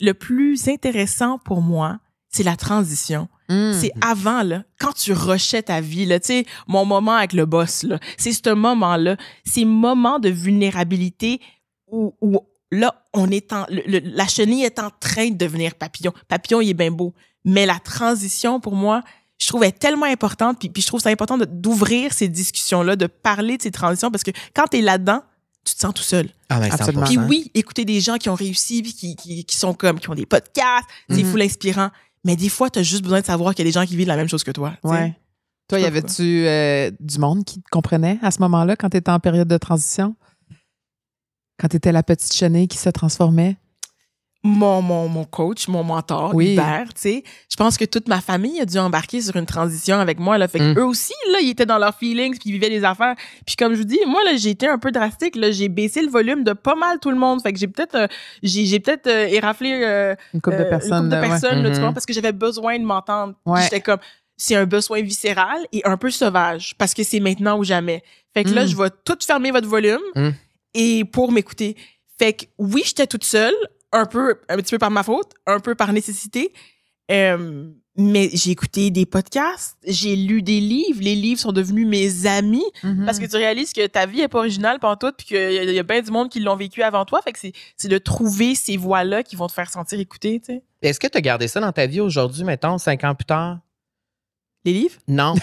le plus intéressant pour moi, c'est la transition. C'est avant, là, quand tu rushais ta vie, là, tu sais, mon moment avec le boss, là, c'est ce moment-là, ces moments de vulnérabilité où là, on est la chenille est en train de devenir papillon. Papillon, il est bien beau. Mais la transition, pour moi, je trouve elle tellement importante, puis je trouve ça important d'ouvrir ces discussions-là, de parler de ces transitions, parce que quand t'es là-dedans, tu te sens tout seul. Ah, ben, Absolument. 100%. Puis oui, écouter des gens qui ont réussi, puis qui sont qui ont des podcasts, c'est full inspirant. Mais des fois, t'as juste besoin de savoir qu'il y a des gens qui vivent la même chose que toi. tu sais. Ouais. Toi, y Je sais pas avait-tu du monde qui te comprenait à ce moment-là, quand tu étais en période de transition? Quand tu étais la petite chenille qui se transformait? Mon coach, mon mentor, Oui. Hubert, tu sais, je pense que toute ma famille a dû embarquer sur une transition avec moi, là. Fait que eux aussi, là, ils étaient dans leurs feelings puis ils vivaient des affaires. Puis comme je vous dis, moi, là, j'ai été un peu drastique, là. J'ai baissé le volume de pas mal tout le monde. Fait que j'ai peut-être éraflé Une couple de personnes. une couple de là, ouais. personnes, là, tu Mhm. vois, parce que j'avais besoin de m'entendre. Puis Ouais. j'étais comme, c'est un besoin viscéral et un peu sauvage parce que c'est maintenant ou jamais. Fait que là, je vais tout fermer votre volume et pour m'écouter. Fait que oui, j'étais toute seule, un petit peu par ma faute, un peu par nécessité. Mais j'ai écouté des podcasts, j'ai lu des livres. Les livres sont devenus mes amis parce que tu réalises que ta vie est pas originale pantoute puis qu'il y a bien du monde qui l'ont vécu avant toi. Fait que c'est de trouver ces voix-là qui vont te faire sentir écouté, tu sais. Est-ce que tu as gardé ça dans ta vie aujourd'hui, mettons, 5 ans plus tard? Les livres? Non.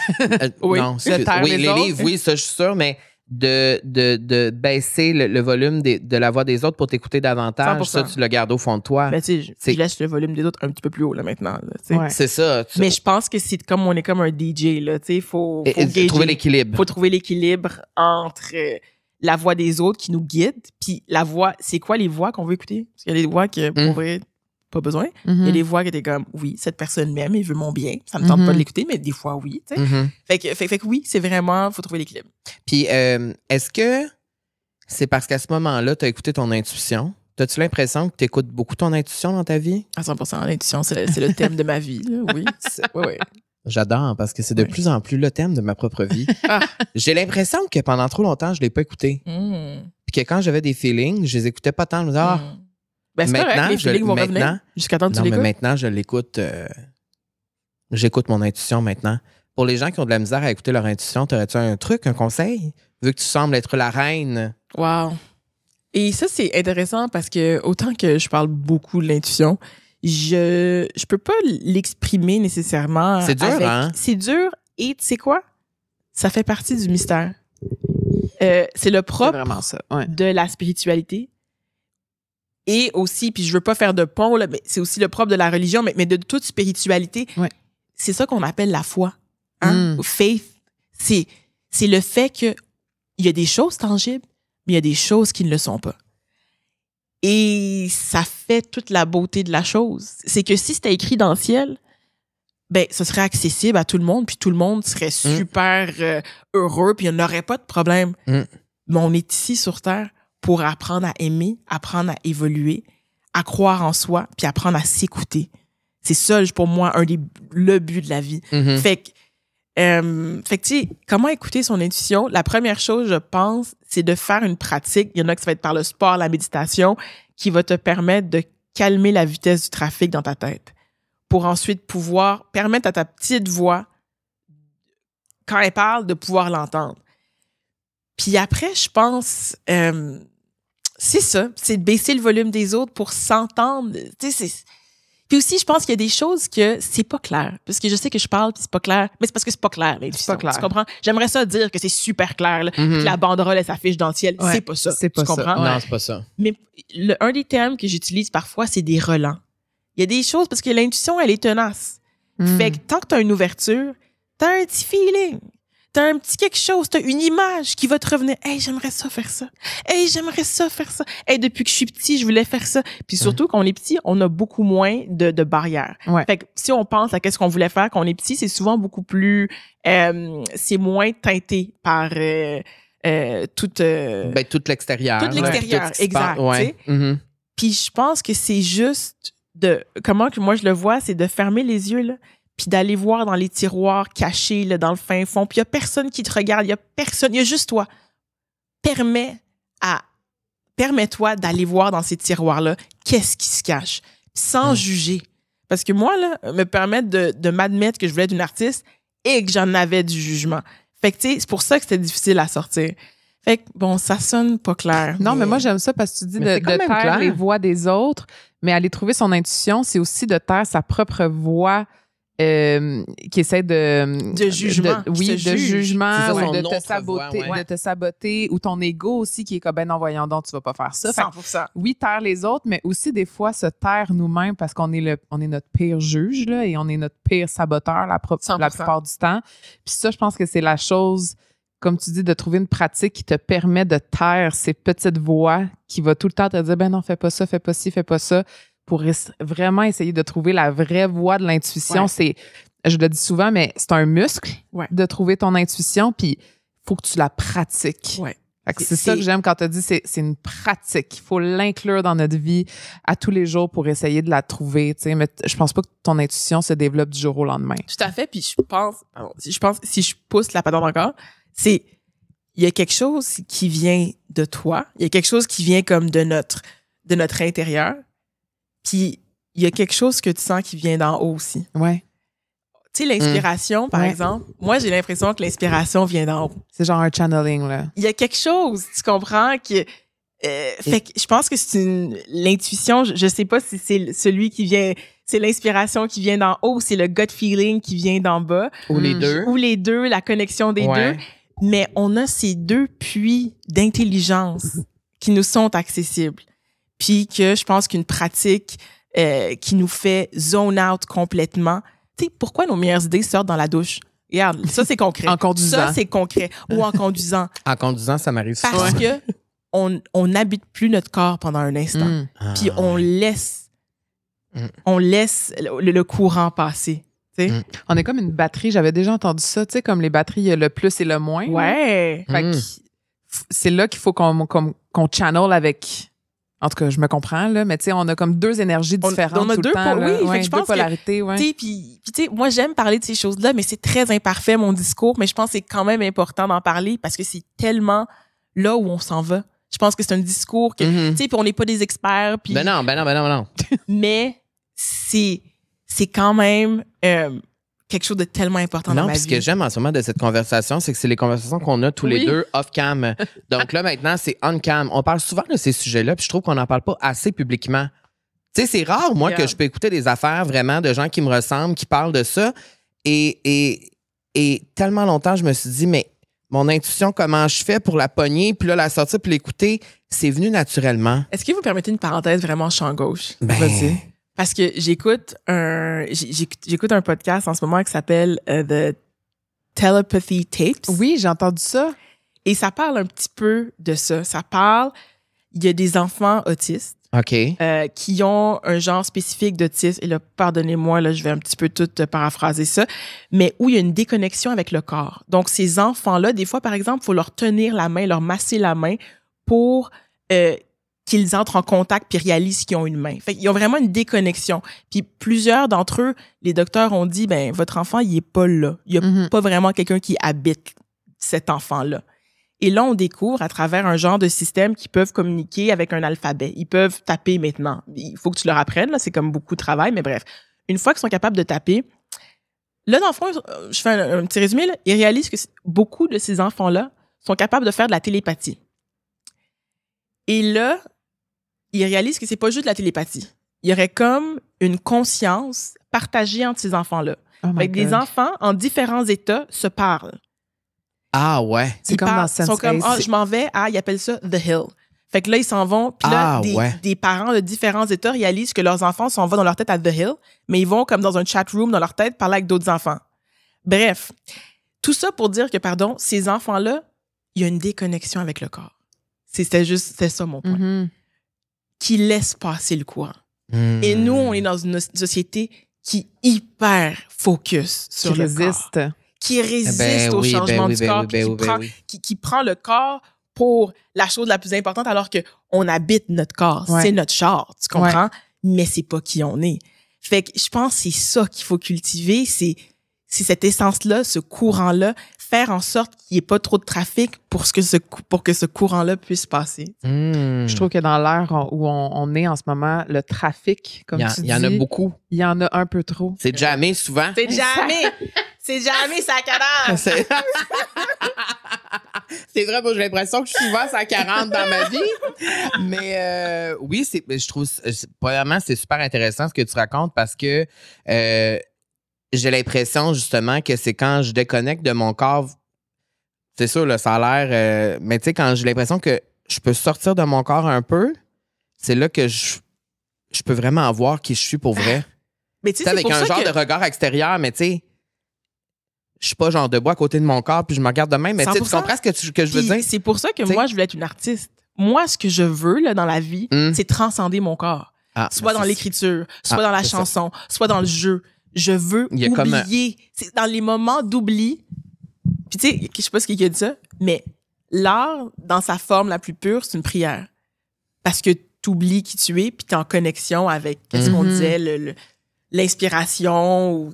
Oui. Non, Le taire oui, des les autres. livres, oui, ça, je suis sûr, mais de baisser le volume de la voix des autres pour t'écouter davantage, 100%. ça, tu le gardes au fond de toi. Ben, tu sais, C'est- je laisse le volume des autres un petit peu plus haut, là, maintenant, là, tu sais. Ouais. C'est ça. Mais je pense que c'est comme on est comme un DJ, là, tu sais, faut gager. trouver l'équilibre. Faut trouver l'équilibre entre la voix des autres qui nous guide, puis la voix, c'est quoi les voix qu'on veut écouter? Parce qu'il y a des voix que, pour vrai, pas besoin. Il y a des voix qui étaient comme, oui, cette personne m'aime, il veut mon bien. Ça me tente pas de l'écouter, mais des fois, oui, tu sais. Mhm. Fait que oui, c'est vraiment, faut trouver l'équilibre. Puis, est-ce que c'est parce qu'à ce moment-là, tu as écouté ton intuition? As-tu l'impression que tu écoutes beaucoup ton intuition dans ta vie? À 100%, l'intuition, c'est le thème de ma vie, là, oui. Oui. J'adore parce que c'est de Ouais. plus en plus le thème de ma propre vie. Ah. J'ai l'impression que pendant trop longtemps, je ne l'ai pas écouté. Puis que quand j'avais des feelings, je les écoutais pas tant. Je me disais, Ben, c'est maintenant, correct, les feelings vont revenir jusqu'à temps que tu non, mais l'écoutes. maintenant, je l'écoute. J'écoute mon intuition maintenant. Pour les gens qui ont de la misère à écouter leur intuition, t'aurais-tu un truc, un conseil? Vu que tu sembles être la reine. Wow. Et ça, c'est intéressant parce que autant que je parle beaucoup de l'intuition, je peux pas l'exprimer nécessairement. C'est dur, hein? C'est dur et tu sais quoi? Ça fait partie du mystère. C'est le C'est propre vraiment ça. Ouais. de la spiritualité. Et aussi, puis je veux pas faire de pont, là, mais c'est aussi le propre de la religion, mais de toute spiritualité. Ouais. C'est ça qu'on appelle la foi. Hein? Faith. C'est le fait que il y a des choses tangibles, mais il y a des choses qui ne le sont pas. Et ça fait toute la beauté de la chose. C'est que si c'était écrit dans le ciel, ben, ce serait accessible à tout le monde, puis tout le monde serait super heureux, puis il n'y en aurait pas de problème. Mais on est ici sur Terre pour apprendre à aimer, apprendre à évoluer, à croire en soi, puis apprendre à s'écouter. C'est ça, pour moi, le but de la vie. Mhm. Fait que, tu sais, comment écouter son intuition? La première chose, je pense, c'est de faire une pratique. Il y en a qui ça va être par le sport, la méditation, qui va te permettre de calmer la vitesse du trafic dans ta tête pour ensuite pouvoir permettre à ta petite voix, quand elle parle, de pouvoir l'entendre. Puis après, je pense, c'est ça, c'est de baisser le volume des autres pour s'entendre. Tu sais, puis aussi, je pense qu'il y a des choses que c'est pas clair. Parce que je sais que je parle puis c'est pas clair. Mais c'est parce que c'est pas clair, l'intuition. C'est pas clair. Tu comprends? J'aimerais ça dire que c'est super clair, là, puis que la banderole, elle s'affiche dans le ciel. Ouais, C'est pas ça. c'est pas tu ça. comprends? Ouais. Non, c'est pas ça. Mais un des termes que j'utilise parfois, c'est des relents. Il y a des choses, parce que l'intuition, elle est tenace. Fait que tant que t'as une ouverture, t'as un petit feeling. T'as un petit quelque chose, t'as une image qui va te revenir. Hey, j'aimerais ça faire ça. Hey, j'aimerais ça faire ça. Hey, depuis que je suis petit, je voulais faire ça. Puis surtout, quand on est petit, on a beaucoup moins de barrières. Ouais. Fait que si on pense à qu'est-ce qu'on voulait faire quand on est petit, c'est souvent beaucoup plus, c'est moins teinté par tout tout l'extérieur. tout l'extérieur, Tout ce qui se exact, passe, ouais. tu sais. Mhm. Puis je pense que c'est juste comment que moi je le vois, c'est de fermer les yeux, là, puis d'aller voir dans les tiroirs cachés, là, dans le fin fond. Puis il y a personne qui te regarde, il y a juste toi. Permets-toi d'aller voir dans ces tiroirs-là qu'est-ce qui se cache, sans juger. Parce que moi, là, me permettre de m'admettre que je voulais être une artiste et que j'en avais du jugement. Fait que, tu sais, c'est pour ça que c'était difficile à sortir. Fait que, bon, ça sonne pas clair. Non, mais moi, j'aime ça parce que tu dis Mais c'est de quand même taire clair. les voix des autres, mais aller trouver son intuition, c'est aussi de taire sa propre voix qui essaie De jugement, oui, qui de se juge. jugement, C'est ça, ou son de autre te saboter, voix, ouais. de te saboter, ou ton ego aussi qui est comme, ben non, voyons donc, tu vas pas faire ça. Fait que 100%. oui, taire les autres, mais aussi des fois se taire nous-mêmes parce qu'on est on est notre pire juge là, et on est notre pire saboteur la 100%. plupart du temps. Puis ça, je pense que c'est la chose, comme tu dis, de trouver une pratique qui te permet de taire ces petites voix qui va tout le temps te dire, ben non, fais pas ça, fais pas ci, fais pas ça, pour vraiment essayer de trouver la vraie voix de l'intuition. Ouais. C'est, je le dis souvent, mais c'est un muscle Ouais. de trouver ton intuition, puis faut que tu la pratiques. Ouais. Fait que c'est ça que j'aime quand tu as dit, c'est une pratique. Il faut l'inclure dans notre vie à tous les jours pour essayer de la trouver. Tu sais. Mais je pense pas que ton intuition se développe du jour au lendemain. Tout à fait. Puis si je pousse la patente encore, il y a quelque chose qui vient de toi. Il y a quelque chose qui vient comme de notre intérieur. Puis il y a quelque chose que tu sens qui vient d'en haut aussi. Ouais. Tu sais, l'inspiration, par Ouais. exemple, moi, j'ai l'impression que l'inspiration vient d'en haut. C'est genre un channeling, là. Il y a quelque chose, tu comprends, que... fait que je pense que c'est l'intuition, je sais pas si c'est celui qui vient... C'est l'inspiration qui vient d'en haut, c'est le gut feeling qui vient d'en bas. Ou les deux. Ou les deux, la connexion des Ouais. deux. Mais on a ces deux puits d'intelligence qui nous sont accessibles. Puis que je pense qu'une pratique qui nous fait zone out complètement. Tu sais, pourquoi nos meilleures idées sortent dans la douche? Regarde, ça, c'est concret. En conduisant. Ça, c'est concret. Ou en conduisant. En conduisant, ça m'arrive souvent. Parce que on n'habite plus notre corps pendant un instant. Mm. Puis on laisse le courant passer. Tu sais? Mm. On est comme une batterie. J'avais déjà entendu ça, tu sais, comme les batteries, il y a le plus et le moins. là. Ouais. Fait que c'est là qu'il faut qu'on channel avec. En tout cas, je me comprends, là, mais tu sais, on a comme deux énergies différentes. on a tout deux le temps, là. oui, fait Ouais, que je deux pense que, polarités, ouais. Tu sais, puis tu sais, moi, j'aime parler de ces choses-là, mais c'est très imparfait, mon discours, mais je pense que c'est quand même important d'en parler parce que c'est tellement là où on s'en va. Je pense que c'est un discours que, Mhm. tu sais, puis on n'est pas des experts, puis Ben non. mais c'est quand même quelque chose de tellement important dans Non, ma puis ce vie. que j'aime en ce moment de cette conversation, c'est que c'est les conversations qu'on a tous les Oui. deux off-cam. Donc là, maintenant, c'est on-cam. On parle souvent de ces sujets-là, puis je trouve qu'on n'en parle pas assez publiquement. Tu sais, c'est rare, moi, Yeah. que je peux écouter des affaires vraiment de gens qui me ressemblent, qui parlent de ça. Et tellement longtemps, je me suis dit, mais mon intuition, comment je fais pour la pogner, puis là, la sortir, puis l'écouter, c'est venu naturellement. Est-ce que vous permettez une parenthèse vraiment champ gauche? Ben, Vas-y. Parce que j'écoute un podcast en ce moment qui s'appelle The Telepathy Tapes. Oui, j'ai entendu ça. Et ça parle un petit peu de ça. Il y a des enfants autistes OK. qui ont un genre spécifique d'autisme. Et là, pardonnez-moi, là, je vais un petit peu tout paraphraser ça. Mais où il y a une déconnexion avec le corps. Donc, ces enfants-là, des fois, par exemple, il faut leur tenir la main, leur masser la main pour qu'ils entrent en contact puis réalisent qu'ils ont une main. Fait qu'ils ont vraiment une déconnexion. Puis plusieurs d'entre eux, les docteurs ont dit, ben votre enfant, il est pas là. Il y a Mhm. pas vraiment quelqu'un qui habite cet enfant-là. Et là, on découvre à travers un genre de système qu'ils peuvent communiquer avec un alphabet. Ils peuvent taper maintenant. Il faut que tu leur apprennes, là. C'est comme beaucoup de travail, mais bref. Une fois qu'ils sont capables de taper, là, dans le fond, je fais un petit résumé, là. Ils réalisent que beaucoup de ces enfants-là sont capables de faire de la télépathie. Et là, ils réalisent que c'est pas juste de la télépathie. Il y aurait comme une conscience partagée entre ces enfants-là. Oh my Fait que des God. enfants en différents états se parlent. Ah ouais. C'est Ils comme parlent, dans ils sont comme, Sense8. je m'en vais à, ils appellent ça The Hill. Fait que là, ils s'en vont. Puis là, Ah, ouais. des parents de différents états réalisent que leurs enfants s'en vont dans leur tête à The Hill, mais ils vont comme dans un chat room dans leur tête parler avec d'autres enfants. Bref, tout ça pour dire que, ces enfants-là, il y a une déconnexion avec le corps. C'était ça mon point. Mhm. Qui laisse passer le courant. Hmm. Et nous, on est dans une société qui hyper focus sur Qui le corps. résiste. qui résiste au changement du corps, qui prend le corps pour la chose la plus importante, alors que on habite notre corps. C'est notre char, tu comprends? Mais c'est pas qui on est. Fait que je pense que c'est ça qu'il faut cultiver, c'est cette essence-là, ce courant-là, faire en sorte qu'il n'y ait pas trop de trafic pour que ce courant-là puisse passer. Je trouve que dans l'ère où on est en ce moment, le trafic, comme tu dis... Il y en a beaucoup. Il y en a un peu trop. C'est jamais souvent. C'est jamais ça cadavre. C'est vrai, moi, j'ai l'impression que je suis souvent 140 dans ma vie. Mais oui, je trouve, premièrement, c'est super intéressant ce que tu racontes parce que j'ai l'impression, justement, que c'est quand je déconnecte de mon corps, c'est sûr, ça a l'air... mais tu sais, quand j'ai l'impression que je peux sortir de mon corps un peu, c'est là que je peux vraiment voir qui je suis pour vrai. Mais tu sais, avec un genre de regard extérieur, mais tu sais, je suis pas genre debout à côté de mon corps puis je me regarde de même, mais tu comprends ce que je veux dire? C'est pour ça que moi, je voulais être une artiste. Moi, ce que je veux là, dans la vie, c'est transcender mon corps. Soit dans l'écriture, soit dans la chanson, soit dans le jeu. Je veux oublier. C'est dans les moments d'oubli. Puis tu sais, je sais pas ce qui a dit ça, mais l'art, dans sa forme la plus pure, c'est une prière. Parce que tu oublies qui tu es, puis tu es en connexion avec qu'est-ce qu'on disait, l'inspiration ou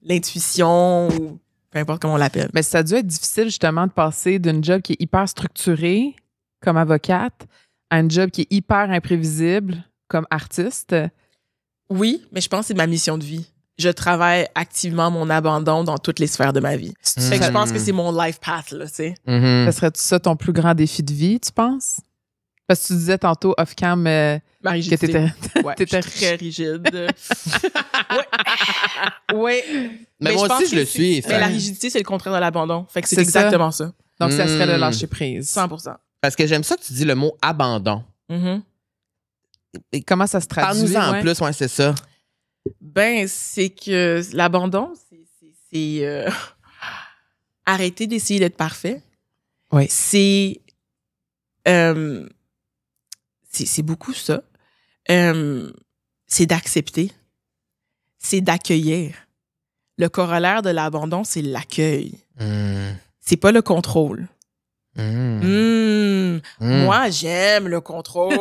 l'intuition ou peu importe comment on l'appelle. Mais ça a dû être difficile justement de passer d'une job qui est hyper structurée comme avocate à une job qui est hyper imprévisible comme artiste. Oui, mais je pense que c'est ma mission de vie. Je travaille activement mon abandon dans toutes les sphères de ma vie. Fait que je pense que c'est mon life path, là, tu sais. Ça serait-tu ça ton plus grand défi de vie, tu penses? Parce que tu disais tantôt off-cam que t'étais très rigide. Oui. Mais moi aussi, je le suis. Mais la rigidité, c'est le contraire de l'abandon. Fait que c'est exactement ça. Donc, ça serait le lâcher prise. 100%. Parce que j'aime ça que tu dis le mot abandon. Et comment ça se traduit? Parle-nous en plus, c'est ça. Ben, c'est que l'abandon, c'est arrêter d'essayer d'être parfait. Oui. C'est beaucoup ça. C'est d'accepter. C'est d'accueillir. Le corollaire de l'abandon, c'est l'accueil. C'est pas le contrôle. Moi, j'aime le contrôle.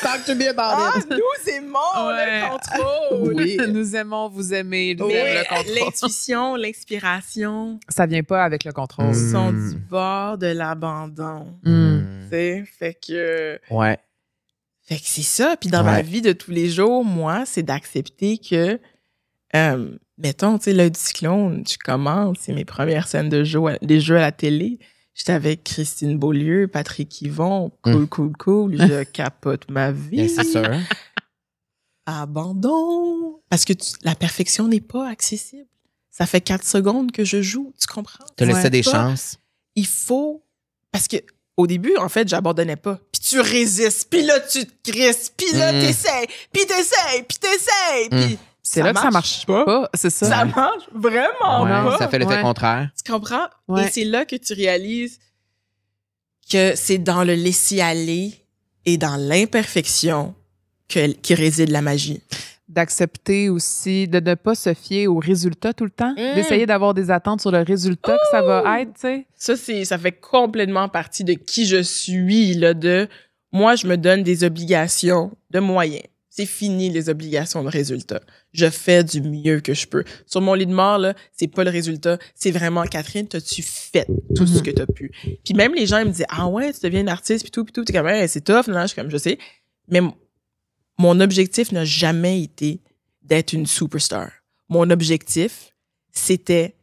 Talk to me about it. Nous aimons le contrôle. Oui. Nous aimons vous aimer. Nous aimons le contrôle. L'intuition, l'inspiration. Ça vient pas avec le contrôle. Sont du bord de l'abandon. Tu sais, fait que c'est ça. Puis dans ma vie de tous les jours, moi, c'est d'accepter que, mettons, tu sais, l'œil du cyclone, je commence, c'est mes premières scènes des jeux à la télé. J'étais avec Christine Beaulieu, Patrick Yvon, cool. Je capote ma vie. Bien, c'est sûr. Abandon. Parce que la perfection n'est pas accessible. Ça fait 4 secondes que je joue, tu comprends? Tu laissais des chances. Il faut... Parce que au début, en fait, j'abandonnais pas. Puis tu résistes, puis là, tu te crisses, puis là, t'essayes, puis puis... C'est là que ça marche pas. C'est ça. Ça marche vraiment pas. Ça fait l'effet contraire. Tu comprends? Ouais. Et c'est là que tu réalises que c'est dans le laisser-aller et dans l'imperfection qui réside la magie. D'accepter aussi, de ne pas se fier au résultat tout le temps. D'essayer d'avoir des attentes sur le résultat que ça va être, tu sais. Ça fait complètement partie de qui je suis, là, moi, je me donne des obligations de moyens. C'est fini, les obligations de résultat. Je fais du mieux que je peux. Sur mon lit de mort, là, c'est pas le résultat. C'est vraiment, Catherine, t'as-tu fait tout ce que t'as pu? Puis même les gens, ils me disaient, ah ouais, tu deviens une artiste, puis tout. T'es comme, hey, c'est tough. Non, je suis comme, je sais. Mais mon objectif n'a jamais été d'être une superstar. Mon objectif, c'était,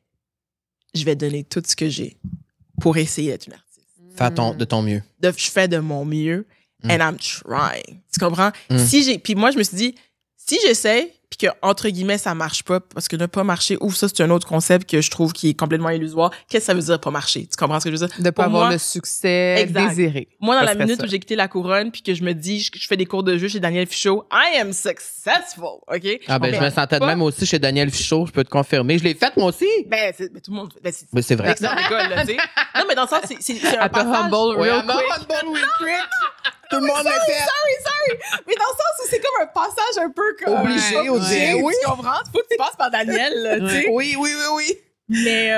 je vais donner tout ce que j'ai pour essayer d'être une artiste. Faire de ton mieux. Je fais de mon mieux. And I'm trying. Tu comprends? Puis moi, je me suis dit, si j'essaie, puis que, entre guillemets, ça marche pas, parce que ne pas marcher, ça, c'est un autre concept que je trouve qui est complètement illusoire. Qu'est-ce que ça veut dire pas marcher? Tu comprends ce que je veux dire? De pas avoir le succès désiré. Moi, dans la minute où j'ai quitté la couronne, puis que je me dis, je fais des cours de jeu chez Daniel Fichot, I am successful, OK? Je me sentais de même aussi chez Daniel Fichot, je peux te confirmer. Je l'ai faite, moi aussi. Tout le monde... Mais c'est vrai. Exemple d'école, là, tu sais. Non, mais dans le sens, c'est un passage... Humble real quick. Tout le monde le fait. Sorry. Mais dans le sens où c'est comme un passage un peu comme... Obligé, on dirait, oui. Tu comprends? Faut que tu passes par Daniel, là, tu sais. Oui. Mais,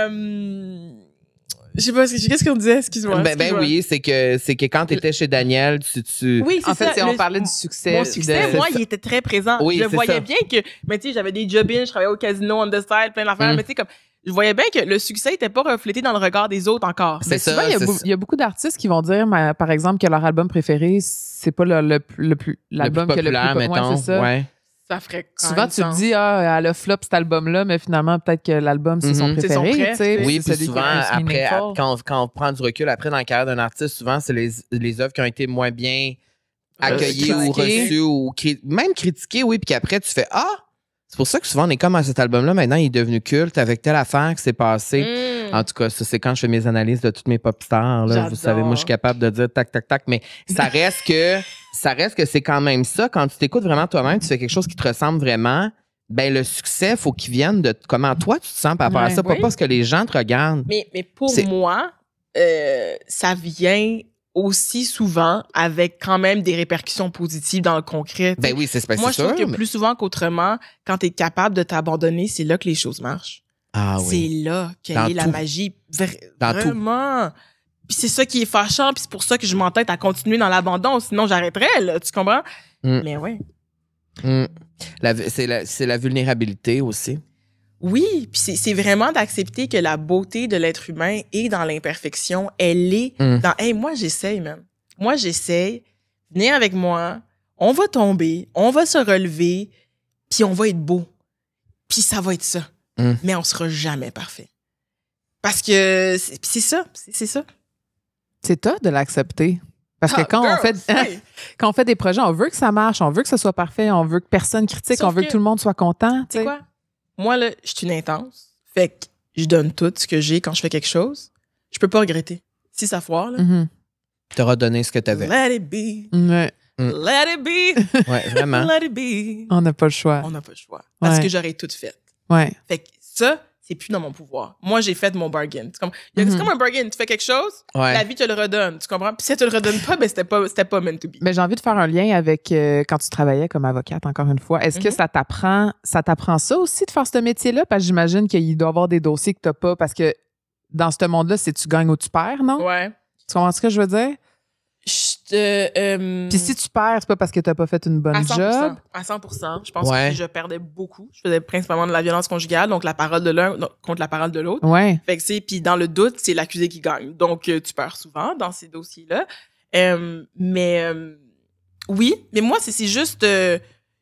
je sais pas, qu'est-ce qu'on disait? Excuse-moi. Ben oui, c'est que quand t'étais chez Daniel, tu... Oui, c'est En fait, ça. on parlait du succès. Mon succès, moi, il était très présent. Oui, je le c'est voyais ça. bien que, mais tu sais, j'avais des job-ins, je travaillais au casino, on the side, plein d'affaires, mais tu sais, comme, je voyais bien que le succès était pas reflété dans le regard des autres encore. C'est ça. Souvent, il y a beaucoup d'artistes qui vont dire, par exemple, que leur album préféré, c'est pas l'album qui est le plus populaire, mettons. Ouais, c'est ça. Ouais. Ça ferait quand Souvent, même tu te sens. dis, elle a flop cet album-là, mais finalement, peut-être que l'album, c'est son Mhm. C'est son préféré. préf, tu sais. Oui, C'est puis celui souvent, qui est après, meaningful. quand on prend du recul, après, dans la carrière d'un artiste, souvent, c'est les œuvres qui ont été moins bien accueillies ou critiquées. reçues ou même critiquées, oui, puis qu'après, tu fais « Ah! » C'est pour ça que souvent, on est comme à cet album-là, maintenant, il est devenu culte avec telle affaire qui s'est passée. En tout cas, ça, c'est quand je fais mes analyses de toutes mes pop stars. Là, J'adore. vous savez, moi, je suis capable de dire tac, tac, tac, mais ça reste que c'est quand même ça. Quand tu t'écoutes vraiment toi-même, tu fais quelque chose qui te ressemble vraiment, ben le succès, faut qu'il vienne de comment toi, tu te sens par rapport à Ouais. ça, pas Oui. parce que les gens te regardent. Mais pour C'est- moi, ça vient aussi souvent avec quand même des répercussions positives dans le concret. tu sais. Ben oui, c'est Moi, je sûr. trouve que plus souvent qu'autrement, quand tu es capable de t'abandonner, c'est là que les choses marchent. Ah oui. C'est là qu'elle Dans est la tout. magie. Dans tout. Vraiment. Puis c'est ça qui est fâchant, puis c'est pour ça que je m'entête à continuer dans l'abandon, sinon j'arrêterais, là, tu comprends? Mm. Mais ouais. C'est la vulnérabilité aussi. Oui, puis c'est vraiment d'accepter que la beauté de l'être humain est dans l'imperfection. Elle est dans... Hey, moi, j'essaye, même. Moi, j'essaye. Venez avec moi. On va tomber. On va se relever. Puis on va être beau. Puis ça va être ça. Mais on sera jamais parfait. Parce que c'est ça. C'est ça. C'est toi de l'accepter. Parce que Ah, quand, girl, on fait, oui. quand on fait des projets, on veut que ça marche, on veut que ce soit parfait, on veut que personne critique, Sauf on veut que- que tout le monde soit content. Tu sais quoi? Moi, là, je suis une intense. Fait que je donne tout ce que j'ai quand je fais quelque chose. Je peux pas regretter. Si ça foire, là, Mhm. T'auras donné ce que t'avais. let it be. Ouais. Let it be. Ouais, vraiment. Let it be. On n'a pas le choix. On n'a pas le choix. Parce Ouais. que j'aurais tout fait. Ouais. Fait que ça, c'est plus dans mon pouvoir. Moi, j'ai fait mon bargain. C'est comme, c'est comme un bargain. Tu fais quelque chose, Ouais. la vie te le redonne. Tu comprends? Puis si elle te le redonne pas, ben c'était pas meant to be. Mais j'ai envie de faire un lien avec quand tu travaillais comme avocate, encore une fois. Est-ce que Mhm. ça t'apprend ça aussi de faire ce métier-là? Parce que j'imagine qu'il doit y avoir des dossiers que tu n'as pas parce que dans ce monde-là, c'est tu gagnes ou tu perds, non? Ouais. Tu comprends ce que je veux dire? Puis si tu perds, c'est pas parce que tu n'as pas fait une bonne à 100%, job. à 100%. Je pense Ouais. que je perdais beaucoup. Je faisais principalement de la violence conjugale, donc la parole de l'un contre la parole de l'autre. Ouais. Fait que puis dans le doute, c'est l'accusé qui gagne. Donc tu perds souvent dans ces dossiers-là. Oui, mais moi c'est juste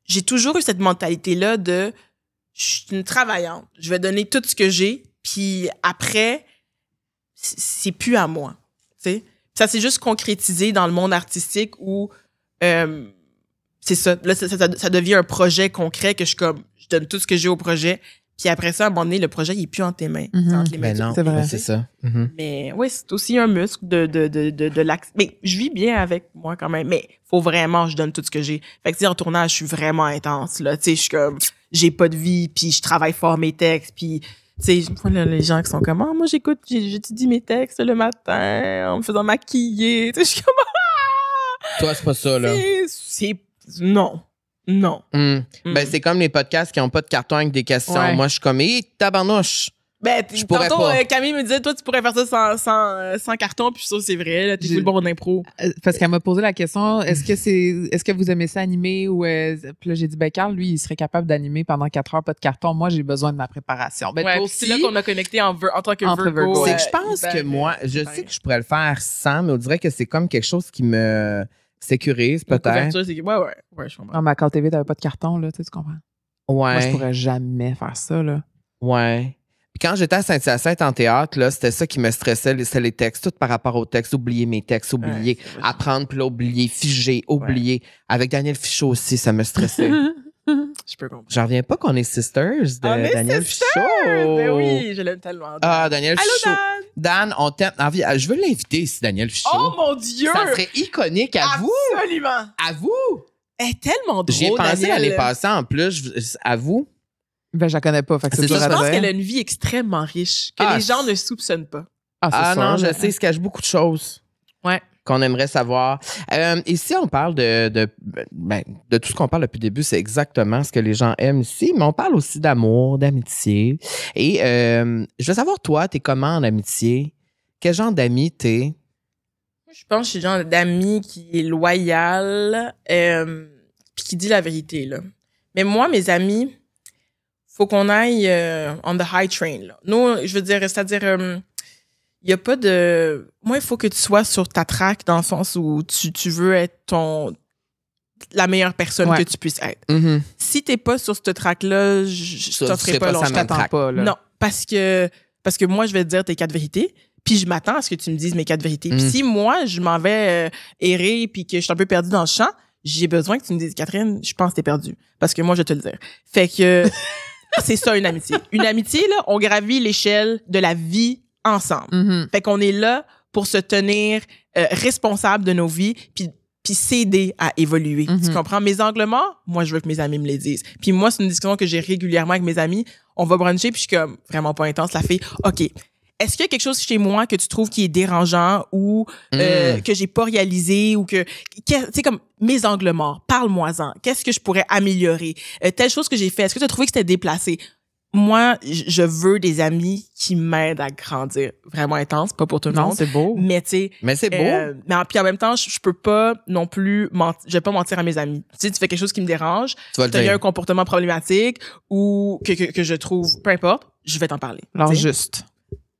j'ai toujours eu cette mentalité-là de je suis une travaillante. Je vais donner tout ce que j'ai, puis après c'est plus à moi, tu sais. Ça s'est juste concrétisé dans le monde artistique où c'est ça. Là, ça devient un projet concret que je donne tout ce que j'ai au projet. Puis après ça, à un moment donné, le projet, il est plus entre tes mains. Mhm. C'est entre les mains Ben du non, C'est vrai. ben c'est ça. Mhm. mais oui, c'est aussi un muscle de l'axe. Mais je vis bien avec moi quand même. Mais faut vraiment, je donne tout ce que j'ai. Fait que, tu sais, en tournage, je suis vraiment intense, là. Tu sais, je suis comme, j'ai pas de vie, puis je travaille fort mes textes, puis, tu sais, je vois là, les gens qui sont comme, ah, moi, j'étudie mes textes le matin, en me faisant maquiller. Tu sais, je suis comme, Toi, c'est pas ça, là. non. Non. Ben, c'est comme les podcasts qui n'ont pas de carton avec des questions. Ouais. Moi, je suis comme, tabarnouche. Ben, Je pourrais tantôt, pas. Camille me disait, toi, tu pourrais faire ça sans carton, puis ça, c'est vrai, là, t'es full bon en impro. Parce qu'elle m'a posé la question, est-ce que vous aimez ça animer ou puis là j'ai dit ben Carl lui il serait capable d'animer pendant 4 heures pas de carton, moi j'ai besoin de ma préparation. Ben Ouais, toi puis c'est aussi. là qu'on a connecté en tant que Entre Virgo. Virgo. C'est que je pense que moi, je sais que je pourrais le faire sans, mais on dirait que c'est comme quelque chose qui me sécurise, La peut-être. couverture, c'est que, ouais, je comprends. Ah, mais à Call TV t'avais pas de carton là, tu comprends. Moi je Ouais. pourrais jamais faire ça là. Ouais. Puis quand j'étais à Saint-Hyacinthe en théâtre, là, c'était ça qui me stressait, c'était les textes, tout par rapport aux textes, oublier mes textes, oublier, Ouais, c'est vrai. apprendre, puis là, oublier, figer, oublier. Avec Daniel Fichot aussi, ça me stressait. Je peux comprendre. J'en reviens pas qu'on est sisters de On est Daniel sisters! Fichot. Ben oui, je l'aime tellement. Ah, Daniel Allô, Fichot. Dan! Dan, on t'aime. Je veux l'inviter ici, Daniel Fichot. Oh mon Dieu! Ça serait iconique à vous. Absolument! À vous. Elle est tellement drôle, J'y ai pensé Danielle. l'année passée en plus. À vous. Ben je la connais pas, fait que C'est c'est dur ça, à Je pense dire. qu'elle a une vie extrêmement riche, que Ah, les gens ne soupçonnent pas. Ah, c'est Ah sûr, non, je là. sais, il se cache beaucoup de choses. Ouais. qu'on aimerait savoir. Ici, on parle de tout ce qu'on parle depuis le début, c'est exactement ce que les gens aiment ici, mais on parle aussi d'amour, d'amitié. Et je veux savoir, toi, t'es comment en amitié? Quel genre d'ami t'es? Je pense que je suis le genre d'ami qui est loyal puis qui dit la vérité, là. Mais moi, mes amis, faut qu'on aille on the high train, là. Nous, je veux dire, c'est-à-dire, il y a pas de... Moi, il faut que tu sois sur ta track dans le sens où tu veux être la meilleure personne que tu puisses être. Mm-hmm. Si t'es pas sur cette track-là, je t'offrirai pas longtemps. Je t'attends pas, là. Non, parce que moi, je vais te dire tes 4 vérités. Puis je m'attends à ce que tu me dises mes 4 vérités. Puis si moi, je m'en vais errer puis que je suis un peu perdue dans le champ, j'ai besoin que tu me dises, Catherine, je pense que t'es perdue. Parce que moi, je vais te le dire. Fait que c'est ça, une amitié. Une amitié, là, on gravit l'échelle de la vie ensemble. Mm-hmm. Fait qu'on est là pour se tenir responsable de nos vies puis s'aider à évoluer. Mm-hmm. Tu comprends? Mes angles morts, moi, je veux que mes amis me les disent. Puis moi, c'est une discussion que j'ai régulièrement avec mes amis. On va bruncher puis je suis comme vraiment pas intense. La fille, OK, est-ce qu'il y a quelque chose chez moi que tu trouves qui est dérangeant ou que j'ai pas réalisé ou tu sais, comme mes angles morts, parle-moi-en. Qu'est-ce que je pourrais améliorer? Telle chose que j'ai fait, est-ce que tu as trouvé que c'était déplacé? Moi, je veux des amis qui m'aident à grandir. Vraiment intense, pas pour tout le monde. Non, c'est beau. Mais tu sais... Mais c'est beau. Mais puis en même temps, je peux pas non plus je vais pas mentir à mes amis. Tu sais, tu fais quelque chose qui me dérange, Tu vas le tu as dire. un comportement problématique ou que je trouve, peu importe, je vais t'en parler. Alors, tu sais. juste.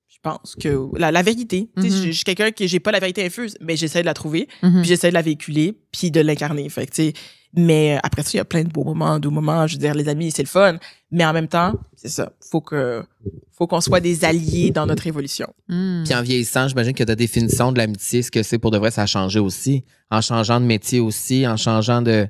Je pense que la vérité, tu sais, Mhm. je suis quelqu'un qui j'ai pas la vérité infuse, mais j'essaie de la trouver, Mhm. puis j'essaie de la véhiculer, puis de l'incarner. Fait que tu sais, mais après ça, il y a plein de beaux moments, je veux dire, les amis, c'est le fun, mais en même temps, c'est ça, faut qu'on soit des alliés dans notre évolution. Mm. Puis en vieillissant, j'imagine que ta définition de l'amitié, ce que c'est pour de vrai, ça a changé aussi. En changeant de métier aussi, en changeant de...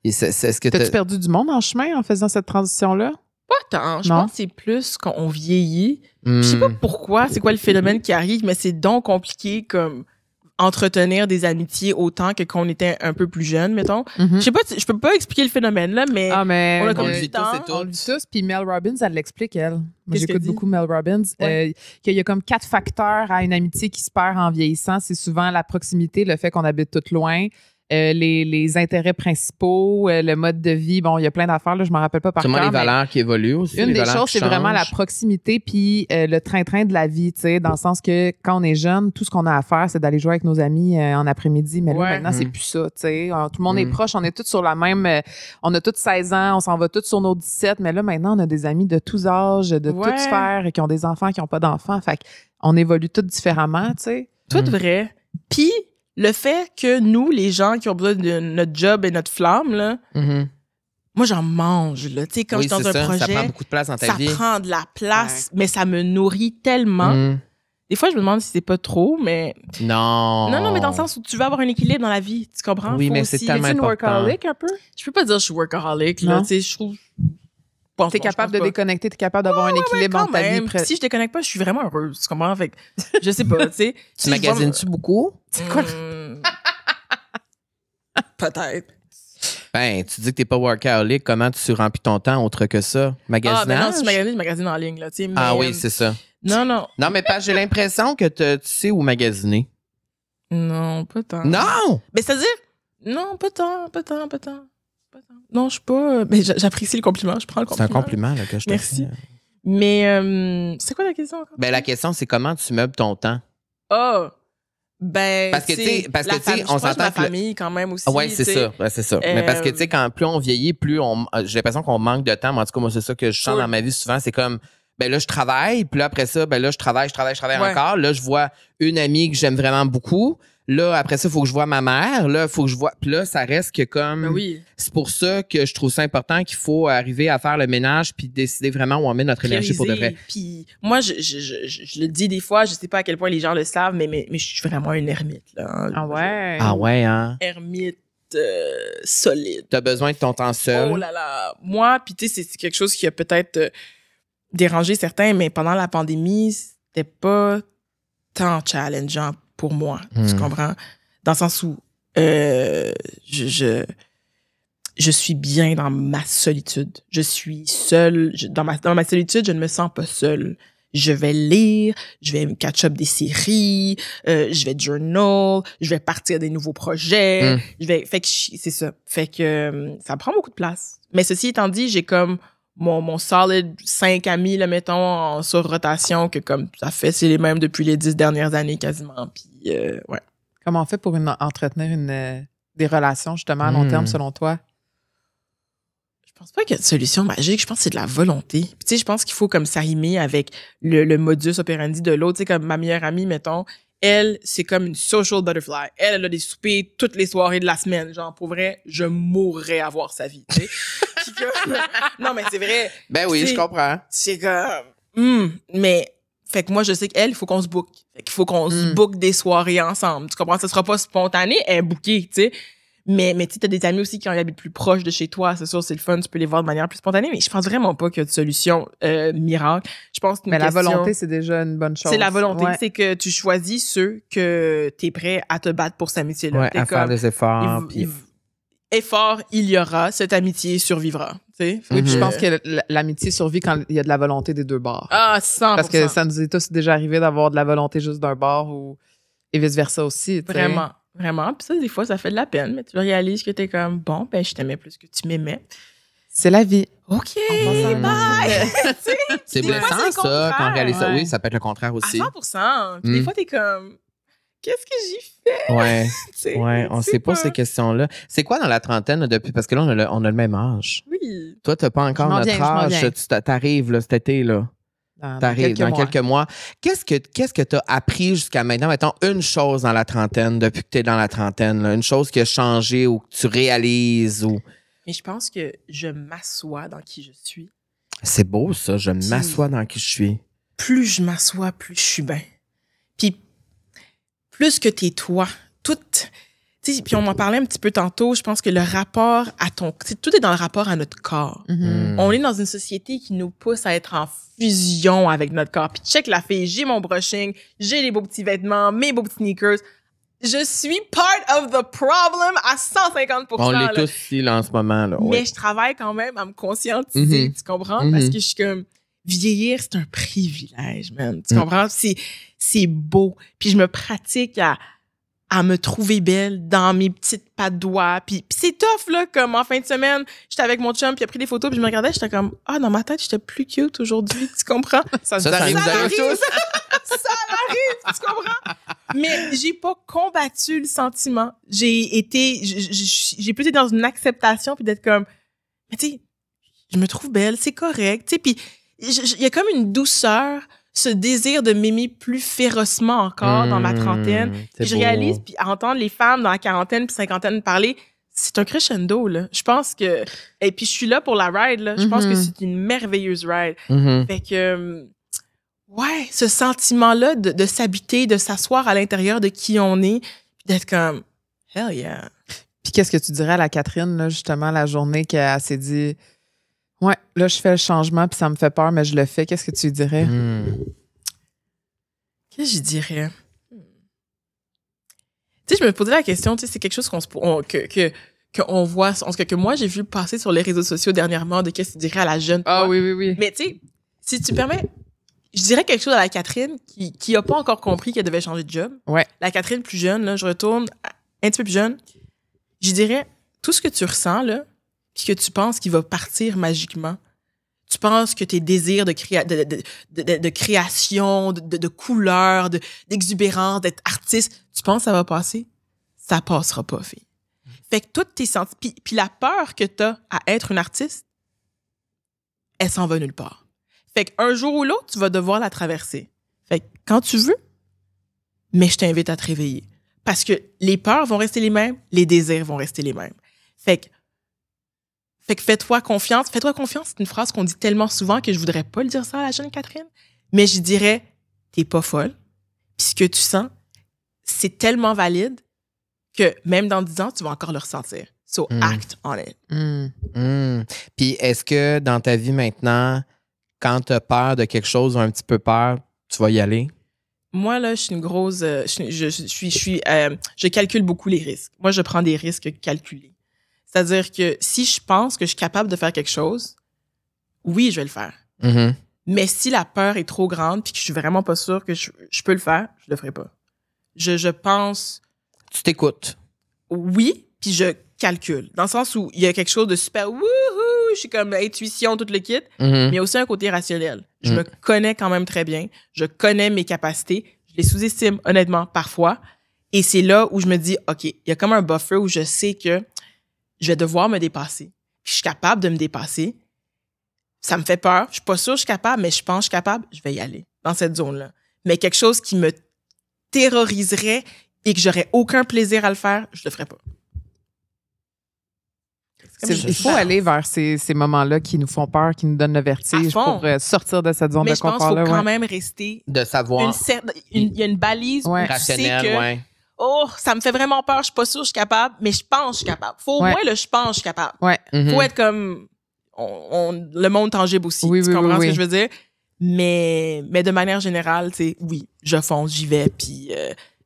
Est-ce que T'as-tu perdu du monde en chemin en faisant cette transition-là? Pas tant, je Non. pense que c'est plus quand on vieillit. Je sais pas pourquoi, c'est quoi le phénomène qui arrive, mais c'est donc compliqué comme entretenir des amitiés autant que quand on était un peu plus jeune, mettons. Mhm. Je sais pas, je peux pas expliquer le phénomène là, mais Ah, mais on a comme le du vit tous temps. et toutes. on le vit tous, puis Mel Robbins, elle l'explique, elle. Moi, Qu'est-ce j'écoute qu'elle dit? beaucoup Mel Robbins. Ouais. Qu'il y a comme 4 facteurs à une amitié qui se perd en vieillissant. C'est souvent la proximité, le fait qu'on habite tout loin, les intérêts principaux, le mode de vie. Bon, il y a plein d'affaires, là, je m'en rappelle pas par Sûrement cœur. les mais valeurs qui évoluent aussi. une les des valeurs choses, qui c'est vraiment la changent. proximité puis le train-train de la vie, tu sais, dans le sens que quand on est jeune, tout ce qu'on a à faire, c'est d'aller jouer avec nos amis en après-midi. Mais là, Ouais. maintenant, c'est plus ça, tu sais. Tout le monde est Mm. proche, on est tous sur la même... on a tous 16 ans, on s'en va tous sur nos 17, mais là, maintenant, on a des amis de tous âges, de Ouais. toutes sphères, et qui ont des enfants, qui n'ont pas d'enfants. Fait qu'on évolue tous différemment, tu sais. Tout vrai. Puis le fait que nous, les gens qui ont besoin de notre job et notre flamme là, Mhm. moi j'en mange là. Tu sais, quand Oui, je suis dans c'est un ça. projet, Ça prend beaucoup de place dans ta ça vie. prend de la place, mais ça me nourrit tellement. Mhm. Des fois, je me demande si c'est pas trop, mais Non. non, mais dans le sens où tu veux avoir un équilibre dans la vie, tu comprends? Oui, Faut mais c'est aussi- tellement Es-tu une important. workaholic un peu? Je peux pas dire que je suis workaholic, là. Non. Tu sais, je trouve. Bon, T'es je capable pense de pas. déconnecter, t'es capable d'avoir un équilibre Quand dans ta vie. même. Si je déconnecte pas, je suis vraiment heureuse. Tu comprends? Fait que, je sais pas, tu sais. Tu magasines-tu beaucoup? C'est quoi? Peut-être. Ben, tu dis que t'es pas workaholic. Comment tu remplis ton temps autre que ça? Ah, Magasinage? mais non, je magasine en ligne, là, tu sais. mais, Ah oui, c'est ça. Non, non. Non, mais pas, j'ai l'impression que tu sais où magasiner. Non, pas tant. Non! Mais c'est-à-dire, non, pas tant. Non, je suis pas. Mais j'apprécie le compliment, je prends le C'est compliment. un compliment là, que je te Merci. fais. Mais, c'est quoi la question encore? Ben, la question, c'est comment tu meubles ton temps? Ah! Ben, Parce que, tu sais, la on famille, je pense s'entend ma que le- famille quand même aussi. Ah ouais, c'est tu sais. ça. Ouais, c'est ça. Mais parce que, tu sais, quand plus on vieillit, plus on. J'ai l'impression qu'on manque de temps. Mais en tout cas, moi, c'est ça que je sens Cool. dans ma vie souvent. C'est comme, ben là, je travaille. Puis là, après ça, ben là, je travaille Ouais. encore. Là, je vois une amie que j'aime vraiment beaucoup. Là, après ça, il faut que je vois ma mère. Là, il faut que je vois. Puis là, ça reste que comme. Ben oui. C'est pour ça que je trouve ça important qu'il faut arriver à faire le ménage puis décider vraiment où on met notre énergie pour de vrai. Puis moi, je le dis des fois, je sais pas à quel point les gens le savent, mais je suis vraiment une ermite, là. hein. Ah ouais? Ah ouais, hein? Ermite solide. T'as besoin de ton temps seul. Oh là là. Moi, puis tu sais, c'est quelque chose qui a peut-être dérangé certains, mais pendant la pandémie, c'était pas tant challengeant pour moi. Tu comprends? Dans le sens où je suis bien dans ma solitude. Je suis seule. Dans ma solitude, je ne me sens pas seule. je vais lire, je vais catch up des séries, je vais journal, je vais partir des nouveaux projets, c'est ça. Fait que ça prend beaucoup de place. Mais ceci étant dit, j'ai comme mon solid 5 amis, là, mettons, sur rotation, que comme ça fait, c'est les mêmes depuis les 10 dernières années quasiment. Puis, ouais. Comment on fait pour entretenir des relations, justement, à long terme, selon toi? Je pense pas qu'il y a de solution magique. Je pense que c'est de la volonté. Puis, tu sais, je pense qu'il faut comme s'arrimer avec le modus operandi de l'autre. Tu sais, comme ma meilleure amie, mettons, elle, c'est comme une social butterfly. Elle a des soupers toutes les soirées de la semaine. Genre, pour vrai, je mourrais à voir sa vie, tu sais. Non, mais c'est vrai. Ben oui, je comprends. C'est comme... mais... Fait que moi, je sais qu'elle, il faut qu'on se book. Fait qu'il faut qu'on se book des soirées ensemble. Tu comprends? Ça sera pas spontané, elle est bookée, tu sais. Mais tu sais, t'as des amis aussi qui habitent plus proches de chez toi. C'est sûr, c'est le fun. Tu peux les voir de manière plus spontanée. Mais je pense vraiment pas qu'il y a de solution miracle. Je pense que la volonté, c'est déjà une bonne chose. C'est la volonté. C'est que tu choisis ceux que t'es prêt à te battre pour cette amitié-là. Ouais, à faire des efforts. Effort, il y aura. Cette amitié survivra. Oui, puis je pense que l'amitié survit quand il y a de la volonté des deux bords. Ah, 100%. Parce que ça nous est tous déjà arrivé d'avoir de la volonté juste d'un bord et vice-versa aussi. T'sais. Vraiment, vraiment. Puis ça, des fois, ça fait de la peine, mais tu réalises que t'es comme, bon, ben, je t'aimais plus que tu m'aimais. C'est la vie. OK, bye! C'est blessant, ça, quand on réalise ça. Oui, ça peut être le contraire aussi. À 100%. Puis des fois, t'es comme... Qu'est-ce que j'ai fait? Ouais, on sait pas ces questions-là. C'est quoi dans la trentaine depuis? Parce que là, on a le même âge. Oui. Toi, t'as pas encore notre âge. T'arrives là, cet été, là. T'arrives dans quelques mois. Qu'est-ce que t'as appris jusqu'à maintenant? Mettons une chose dans la trentaine, depuis que t'es dans la trentaine, là, une chose qui a changé ou que tu réalises ou. Mais je pense que je m'assois dans qui je suis. C'est beau, ça. Je m'assois dans qui je suis. Plus je m'assois, plus je suis bien. Puis, plus que t'es toi, puis on m'en parlait un petit peu tantôt, je pense que le rapport à tout est dans le rapport à notre corps. On est dans une société qui nous pousse à être en fusion avec notre corps. Puis check la fille, j'ai mon brushing, j'ai les beaux petits vêtements, mes beaux petits sneakers. Je suis part of the problem à 150%. On l'est tous ici, là, en ce moment, là. Mais je travaille quand même à me conscientiser, tu comprends? Parce que je suis comme... Vieillir, c'est un privilège, man. Tu comprends? C'est beau. Puis je me pratique à me trouver belle dans mes petites pattes doigts. Puis c'est tough, là, comme en fin de semaine, j'étais avec mon chum, puis il a pris des photos, puis je me regardais, j'étais comme, dans ma tête, j'étais plus cute aujourd'hui. Tu comprends? Ça nous arrive tous. Ça arrive, tu comprends? Mais j'ai pas combattu le sentiment. J'ai plus été dans une acceptation, puis d'être comme, mais tu sais, je me trouve belle, c'est correct, tu sais, puis il y a comme une douceur, ce désir de m'aimer plus férocement encore dans ma trentaine. Puis je réalise, puis à entendre les femmes dans la quarantaine puis cinquantaine parler, c'est un crescendo, là. Je pense que... Et puis je suis là pour la ride, là. Je pense que c'est une merveilleuse ride. Fait que... ouais, ce sentiment-là de s'habiter, de s'asseoir à l'intérieur de qui on est, puis d'être comme... Hell yeah! Puis qu'est-ce que tu dirais à la Catherine, là, justement, la journée qu'elle s'est dit... Ouais, là, je fais le changement, puis ça me fait peur, mais je le fais. Qu'est-ce que tu dirais? Qu'est-ce que je dirais? Tu sais, je me posais la question, tu sais, c'est quelque chose qu'on voit, en tout cas, que moi, j'ai vu passer sur les réseaux sociaux dernièrement, de qu'est-ce que tu dirais à la jeune. Ah oui. Mais tu sais, si tu permets, je dirais quelque chose à la Catherine qui a pas encore compris qu'elle devait changer de job. Ouais. La Catherine plus jeune, là, je retourne un petit peu plus jeune. Je dirais, tout ce que tu ressens, là, puis que tu penses qu'il va partir magiquement. Tu penses que tes désirs de création, de couleur, d'exubérance, d'être artiste, tu penses que ça va passer? Ça passera pas, fille. Fait que toutes tes sentiments... Puis la peur que t'as à être une artiste, elle s'en va nulle part. Fait qu'un jour ou l'autre, tu vas devoir la traverser. Fait que quand tu veux, mais je t'invite à te réveiller. Parce que les peurs vont rester les mêmes, les désirs vont rester les mêmes. Fait que fais-toi confiance. Fais-toi confiance, c'est une phrase qu'on dit tellement souvent que je voudrais pas le dire ça à la jeune Catherine. Mais je dirais, t'es pas folle. Puis ce que tu sens, c'est tellement valide que même dans 10 ans, tu vas encore le ressentir. So, act on it. Puis est-ce que dans ta vie maintenant, quand t'as peur de quelque chose ou un petit peu peur, tu vas y aller? Moi, là, je suis une grosse... je calcule beaucoup les risques. Moi, je prends des risques calculés. C'est-à-dire que si je pense que je suis capable de faire quelque chose, oui, je vais le faire. Mais si la peur est trop grande puis que je suis vraiment pas sûre que je peux le faire, je le ferai pas. Je pense, Tu t'écoutes. oui, puis je calcule. Dans le sens où il y a quelque chose de super wouhou, je suis comme intuition, tout le kit, mais il y a aussi un côté rationnel. Je me connais quand même très bien. Je connais mes capacités. Je les sous-estime, honnêtement, parfois. Et c'est là où je me dis, OK, il y a comme un buffer où je sais que je vais devoir me dépasser. Puis je suis capable de me dépasser. Ça me fait peur. Je suis pas sûre que je suis capable, mais je pense que je suis capable. Je vais y aller dans cette zone-là. Mais quelque chose qui me terroriserait et que j'aurais aucun plaisir à le faire, je le ferais pas. Il faut aller vers ces moments-là qui nous font peur, qui nous donnent le vertige pour sortir de cette zone mais de confort-là. Mais je pense qu'il faut quand même rester... De savoir. Il y a une balise où tu rationnelle, sais que... Oh, ça me fait vraiment peur, je suis pas sûre que je suis capable, mais je pense que je suis capable. Faut au moins le je pense que je suis capable. Ouais. Faut être comme... le monde tangible aussi. Tu comprends ce que je veux dire? Mais de manière générale, tu sais, oui, je fonce, j'y vais, puis...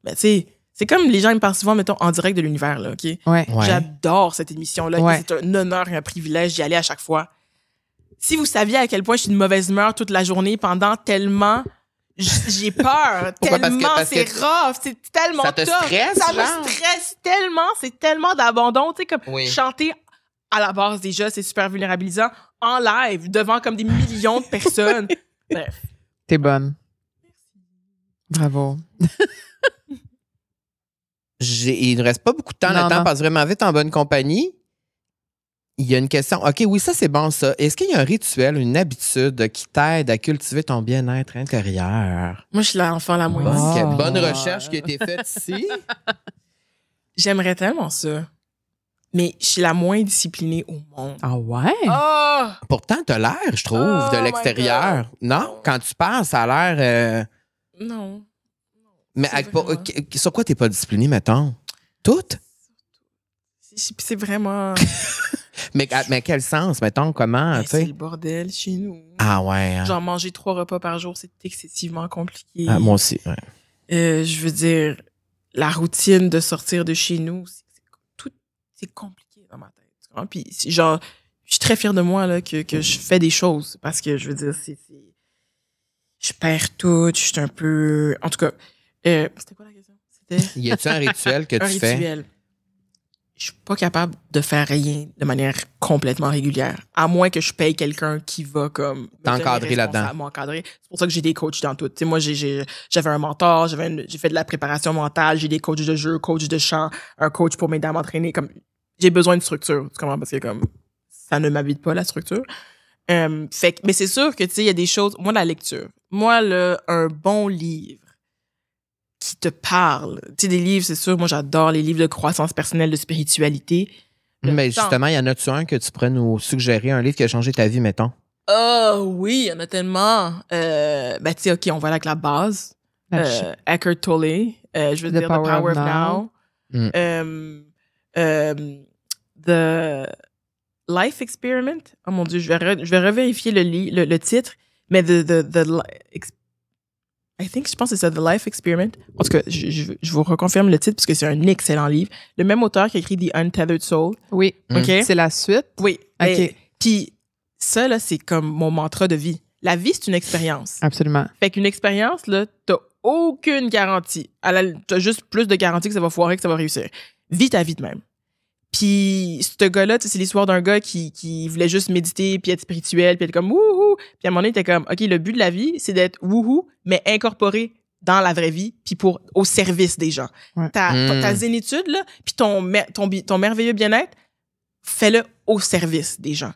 tu sais... C'est comme les gens me parlent souvent, mettons, en direct de l'univers, là, OK? Ouais. J'adore cette émission-là. Ouais. C'est un honneur et un privilège d'y aller à chaque fois. Si vous saviez à quel point je suis de mauvaise humeur toute la journée pendant tellement... J'ai peur. Tellement, c'est rough. C'est tellement ça te stresse, ça me stresse tellement. C'est tellement d'abandon. Tu sais, comme chanter à la base, déjà, c'est super vulnérabilisant. En live, devant comme des millions de personnes. Bref. T'es bonne. Bravo. Il ne reste pas beaucoup de temps. Le temps passe vraiment vite en bonne compagnie. Il y a une question. OK, oui, ça, c'est bon, ça. Est-ce qu'il y a un rituel, une habitude qui t'aide à cultiver ton bien-être intérieur? Moi, je suis l'enfant la moins. Bonne recherche qui a été faite ici. J'aimerais tellement ça. Mais je suis la moins disciplinée au monde. Ah ouais? Oh! Pourtant, t'as l'air, je trouve, de l'extérieur. Non? Quand tu parles, ça a l'air... Non. Mais sur quoi t'es pas discipliné, mettons? Toutes? C'est vraiment... mais quel sens, mettons, comment, tu sais? C'est le bordel chez nous. Ah ouais. Genre, manger 3 repas par jour, c'est excessivement compliqué. Ah, moi aussi, ouais. Je veux dire, la routine de sortir de chez nous, c'est compliqué dans ma tête. Tu comprends? Puis, genre, je suis très fière de moi, là, que je fais des choses. Parce que, je veux dire, je perds tout, je suis un peu... En tout cas... c'était quoi la question? Y a-tu un rituel que tu fais? Un rituel. Je suis pas capable de faire rien de manière complètement régulière. À moins que je paye quelqu'un qui va comme... T'encadrer là-dedans. M'encadrer. C'est pour ça que j'ai des coachs dans tout. Tu sais, moi, j'avais un mentor, j'ai fait de la préparation mentale, j'ai des coachs de jeu, coach de chant, un coach pour m'aider à m'entraîner. Comme, j'ai besoin de structure. Tu comprends? Parce que comme, ça ne m'habite pas, la structure. Mais c'est sûr que, tu sais, il y a des choses... Moi, la lecture. Moi, un bon livre qui te parle. Tu sais, des livres, c'est sûr, moi, j'adore les livres de croissance personnelle, de spiritualité. Mais justement, y en a-tu un que tu pourrais nous suggérer, un livre qui a changé ta vie, mettons? Oui, il y en a tellement. Tu sais, OK, on va avec la base. Eckhart Tolle. Je veux dire, The Power of Now. The Life Experiment. Oh mon Dieu, je vais revérifier le titre. Mais je pense que c'est ça, The Life Experiment. En tout cas, je vous reconfirme le titre parce que c'est un excellent livre. Le même auteur qui a écrit The Untethered Soul. Oui. OK? C'est la suite? Oui. OK. Puis ça, là, c'est comme mon mantra de vie. La vie, c'est une expérience. Absolument. Fait qu'une expérience, là, t'as aucune garantie. T'as juste plus de garantie que ça va foirer, que ça va réussir. Vis ta vie de même. Puis ce gars-là, c'est l'histoire d'un gars qui voulait juste méditer puis être spirituel puis être comme wouhou. Puis à un moment donné, il était comme OK, le but de la vie, c'est d'être wouhou, mais incorporé dans la vraie vie puis au service des gens. Ouais. Ta zénitude là, puis ton merveilleux bien-être, fais-le au service des gens.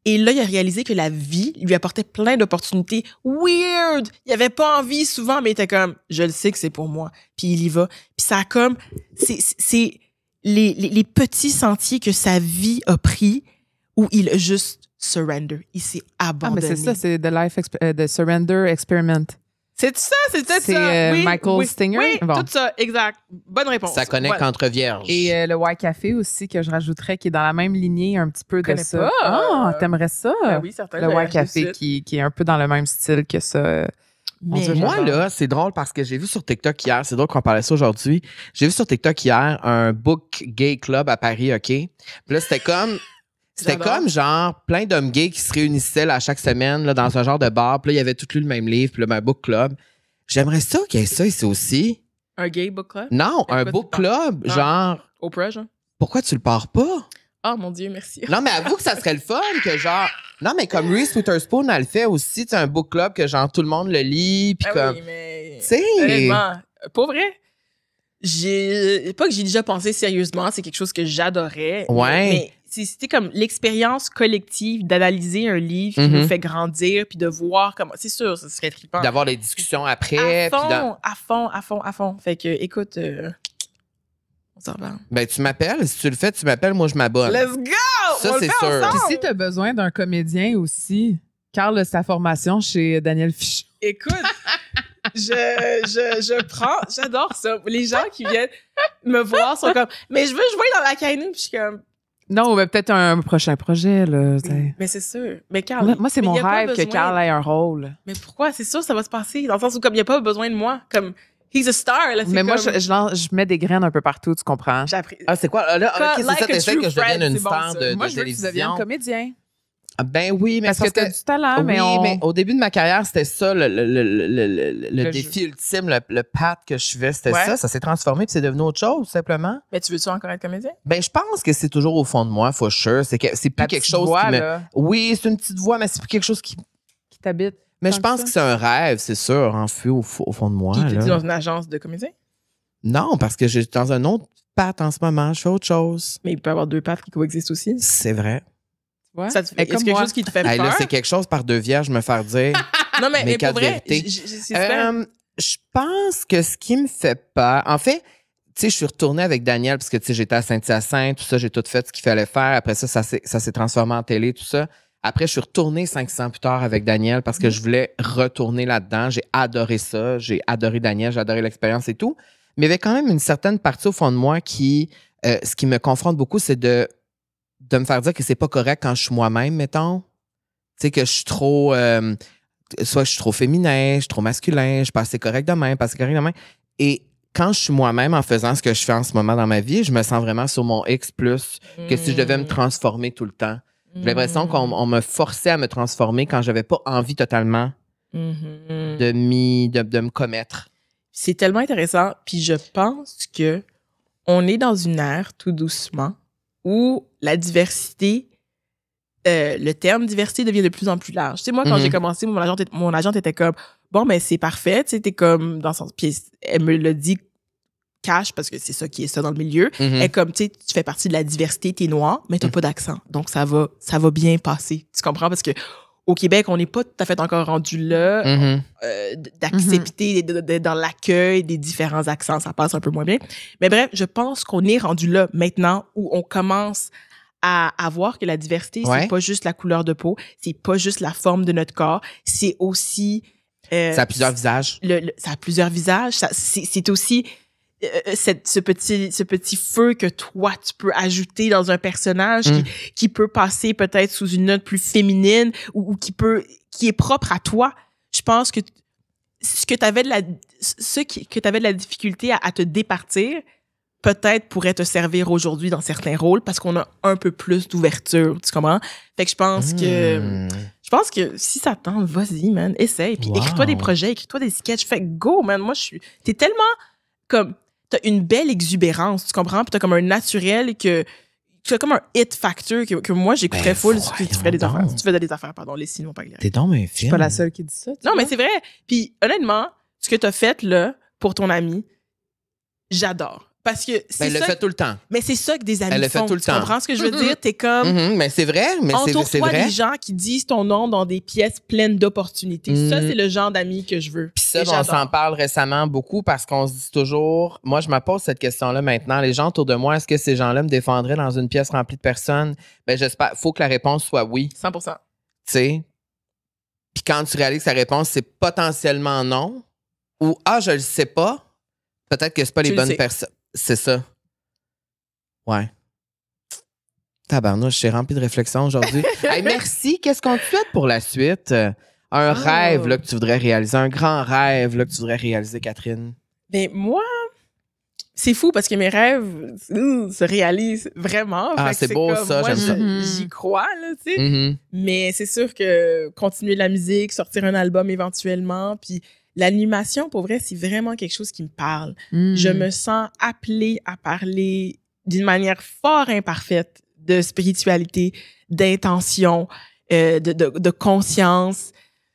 Et là, il a réalisé que la vie lui apportait plein d'opportunités weird. Il avait pas envie souvent, mais il était comme je le sais que c'est pour moi. Puis il y va. Puis ça a comme c'est les petits sentiers que sa vie a pris où il a juste surrender. Il s'est abandonné. Ah, mais c'est ça, c'est The Surrender Experiment. C'est ça, c'est peut-être ça. C'est oui, Michael Stinger? Oui, bon. tout ça, exact. Bonne réponse. Ça connecte entre vierges. Et le Y Café aussi, que je rajouterais, qui est dans la même lignée un petit peu de ça. Pas. Ah, t'aimerais ça? Ben oui, certainement. Le Y Café qui est un peu dans le même style que ça. Mais moi, là, c'est drôle parce que j'ai vu sur TikTok hier, c'est drôle qu'on parlait ça aujourd'hui, j'ai vu sur TikTok hier un book gay club à Paris, OK? Puis là, c'était comme... C'était J'adore. comme genre plein d'hommes gays qui se réunissaient là, chaque semaine là, dans un genre de bar. Puis là, il y avait tout lu le même livre, puis le même book club. J'aimerais ça qu'il y ait ça ici aussi. Un gay book club? Non, C'est un quoi book tu club, Ah. genre, Oprah, genre? pourquoi tu le pars pas? Oh mon Dieu, merci. Non, mais avoue que ça serait le fun que genre. Non, mais comme Reese Witherspoon, elle le fait aussi, tu sais, un book club que genre tout le monde le lit, puis Ah comme. oui, mais... Tu sais. Honnêtement, pour vrai, pas que j'ai déjà pensé sérieusement, c'est quelque chose que j'adorais. Ouais. Mais c'était comme l'expérience collective d'analyser un livre qui Mhm. nous fait grandir puis de voir comment. C'est sûr, ça serait trippant. D'avoir des discussions après. À puis fond, à fond. Fait que, écoute, on s'en va. Ben, tu m'appelles. Si tu le fais, tu m'appelles. Moi, je m'abonne. Let's go! Ça, On le c'est fait sûr. ensemble! Puis si tu as besoin d'un comédien aussi, Carl a sa formation chez Daniel Fichot. Écoute, je prends, j'adore ça. Les gens qui viennent me voir sont comme, mais je veux jouer dans la canoë, puis je suis comme, Non, mais peut-être un prochain projet, là. t'sais. mais c'est sûr. Mais Carl, Moi, c'est mais mon y a pas rêve que besoin- Carl ait un rôle. Mais pourquoi? C'est sûr, ça va se passer. Dans le sens où, comme il n'y a pas besoin de moi, comme, he's a star, là. c'est Mais moi, comme- je mets des graines un peu partout, tu comprends? j'ai appris. Ah, c'est quoi? Là, Like ok, c'est ça, a t'essaies true que je devienne friend, une c'est bon, star ça. de Moi, je veux que tu télévision. deviennes comédien. Ah, ben oui, mais Parce que parce t'as du talent, mais oui, on... mais au début de ma carrière, c'était ça, le Le défi ultime, le path que je suivais, c'était Ouais. ça. Ça s'est transformé puis c'est devenu autre chose, simplement. Mais tu veux-tu encore être comédien? Ben, je pense que c'est toujours au fond de moi, for sure. C'est plus La quelque petite chose voix, qui me... là, Oui, c'est une petite voix, mais c'est plus quelque chose qui... qui t'habite. Mais Tant je que pense ça. que c'est un rêve, c'est sûr, en feu, au fond de moi. Qui te là. dit dans une agence de comédien? Non, parce que j'ai dans un autre path en ce moment, je fais autre chose. Mais il peut y avoir deux pattes qui coexistent aussi. C'est vrai. Tu vois? Ça te fait, Elle est est-ce comme quelque moi. chose qui te fait Hey, là, peur? c'est quelque chose par deux vierges, me faire dire. Non, mais mes pour quatre vrai, vérités. c'est super. Je pense que ce qui me fait peur, en fait, tu sais, je suis retournée avec Daniel parce que, tu sais, j'étais à Saint-Hyacinthe, tout ça, j'ai tout fait ce qu'il fallait faire. Après ça, ça s'est transformé en télé, tout ça. Après, je suis retournée 500 plus tard avec Daniel parce que je voulais retourner là-dedans. J'ai adoré ça. J'ai adoré Daniel, j'ai adoré l'expérience et tout. Mais il y avait quand même une certaine partie au fond de moi qui, ce qui me confronte beaucoup, c'est de me faire dire que c'est pas correct quand je suis moi-même, mettons. Tu sais, que je suis trop... soit je suis trop féminin, je suis trop masculin, je suis pas assez correct de même, pas assez correct de même. Et quand je suis moi-même en faisant ce que je fais en ce moment dans ma vie, je me sens vraiment sur mon X+, que si je devais me transformer tout le temps. J'ai l'impression qu'on me forçait à me transformer quand j'avais pas envie totalement Mhm. de me commettre. C'est tellement intéressant. Puis je pense que on est dans une ère, tout doucement, où la diversité, le terme diversité devient de plus en plus large. Tu sais, moi, quand Mhm. j'ai commencé, mon agente était comme, bon, mais c'est parfait, tu sais, t'es comme, dans son... Puis elle me l'a dit cash, parce que c'est ça qui est ça dans le milieu. Mhm. Elle est comme, tu sais, tu fais partie de la diversité, t'es noir, mais t'as pas d'accent. Donc, ça va bien passer. Tu comprends? Parce que au Québec, on n'est pas tout à fait encore rendu là. Mhm. D'accepter dans l'accueil des différents accents, ça passe un peu moins bien. Mais bref, je pense qu'on est rendu là maintenant où on commence à voir que la diversité, Ouais. c'est pas juste la couleur de peau, c'est pas juste la forme de notre corps, c'est aussi... Ça a plusieurs visages. Ça a plusieurs visages. C'est aussi ce petit feu que toi, tu peux ajouter dans un personnage qui peut passer peut-être sous une note plus féminine ou qui est propre à toi. Je pense que ce que tu avais de la difficulté à te départir, peut-être pourrait te servir aujourd'hui dans certains rôles parce qu'on a un peu plus d'ouverture, tu comprends? Fait que je pense que si ça tente, vas-y, man, essaye. Puis Wow. écris-toi des projets, écris-toi des sketchs, fais go, man. Moi, t'es tellement comme, t'as une belle exubérance, tu comprends? Puis t'as comme un naturel tu as comme un hit factor que moi, j'écouterais Ben, full si tu ferais des voyons affaires. donc. Si tu faisais des affaires, pardon, les signes vont pas clair. T'es dans mes Je suis films. pas la seule qui dit ça. tu Non, mais vois. c'est vrai. Puis honnêtement, ce que t'as fait, là, pour ton ami, j'adore. Parce que Ben, c'est elle le ça... fait tout le temps. Mais c'est ça que des amis Elle le fait font. tout le Tu temps. comprends ce que je veux dire? T'es comme... Mhm, mais c'est vrai, mais c'est Entoure-toi vrai. des gens qui disent ton nom dans des pièces pleines d'opportunités. Ça, Mhm. c'est le genre d'amis que je veux. Puis ça, Et on j'adore. s'en parle récemment beaucoup parce qu'on se dit toujours, moi je me pose cette question-là maintenant, les gens autour de moi, est-ce que ces gens-là me défendraient dans une pièce remplie de personnes? Ben j'espère, faut que la réponse soit oui, 100%. tu sais. Puis quand tu réalises que la réponse c'est potentiellement non ou je le sais pas, peut-être que c'est pas Tu les le bonnes sais. personnes. C'est ça. Ouais. Tabarnouche, je suis rempli de réflexions aujourd'hui. Hey, merci. Qu'est-ce qu'on te souhaite pour la suite? Un rêve là, que tu voudrais réaliser, un grand rêve là, que tu voudrais réaliser, Catherine. Ben moi, c'est fou parce que mes rêves se réalisent vraiment. Ah, Fait que c'est beau, comme, ça, moi, j'aime ça. J'y crois, là, tu sais. Mhm. Mais c'est sûr que continuer la musique, sortir un album éventuellement, puis l'animation, pour vrai, c'est vraiment quelque chose qui me parle. Je me sens appelée à parler d'une manière fort imparfaite de spiritualité, d'intention, de conscience.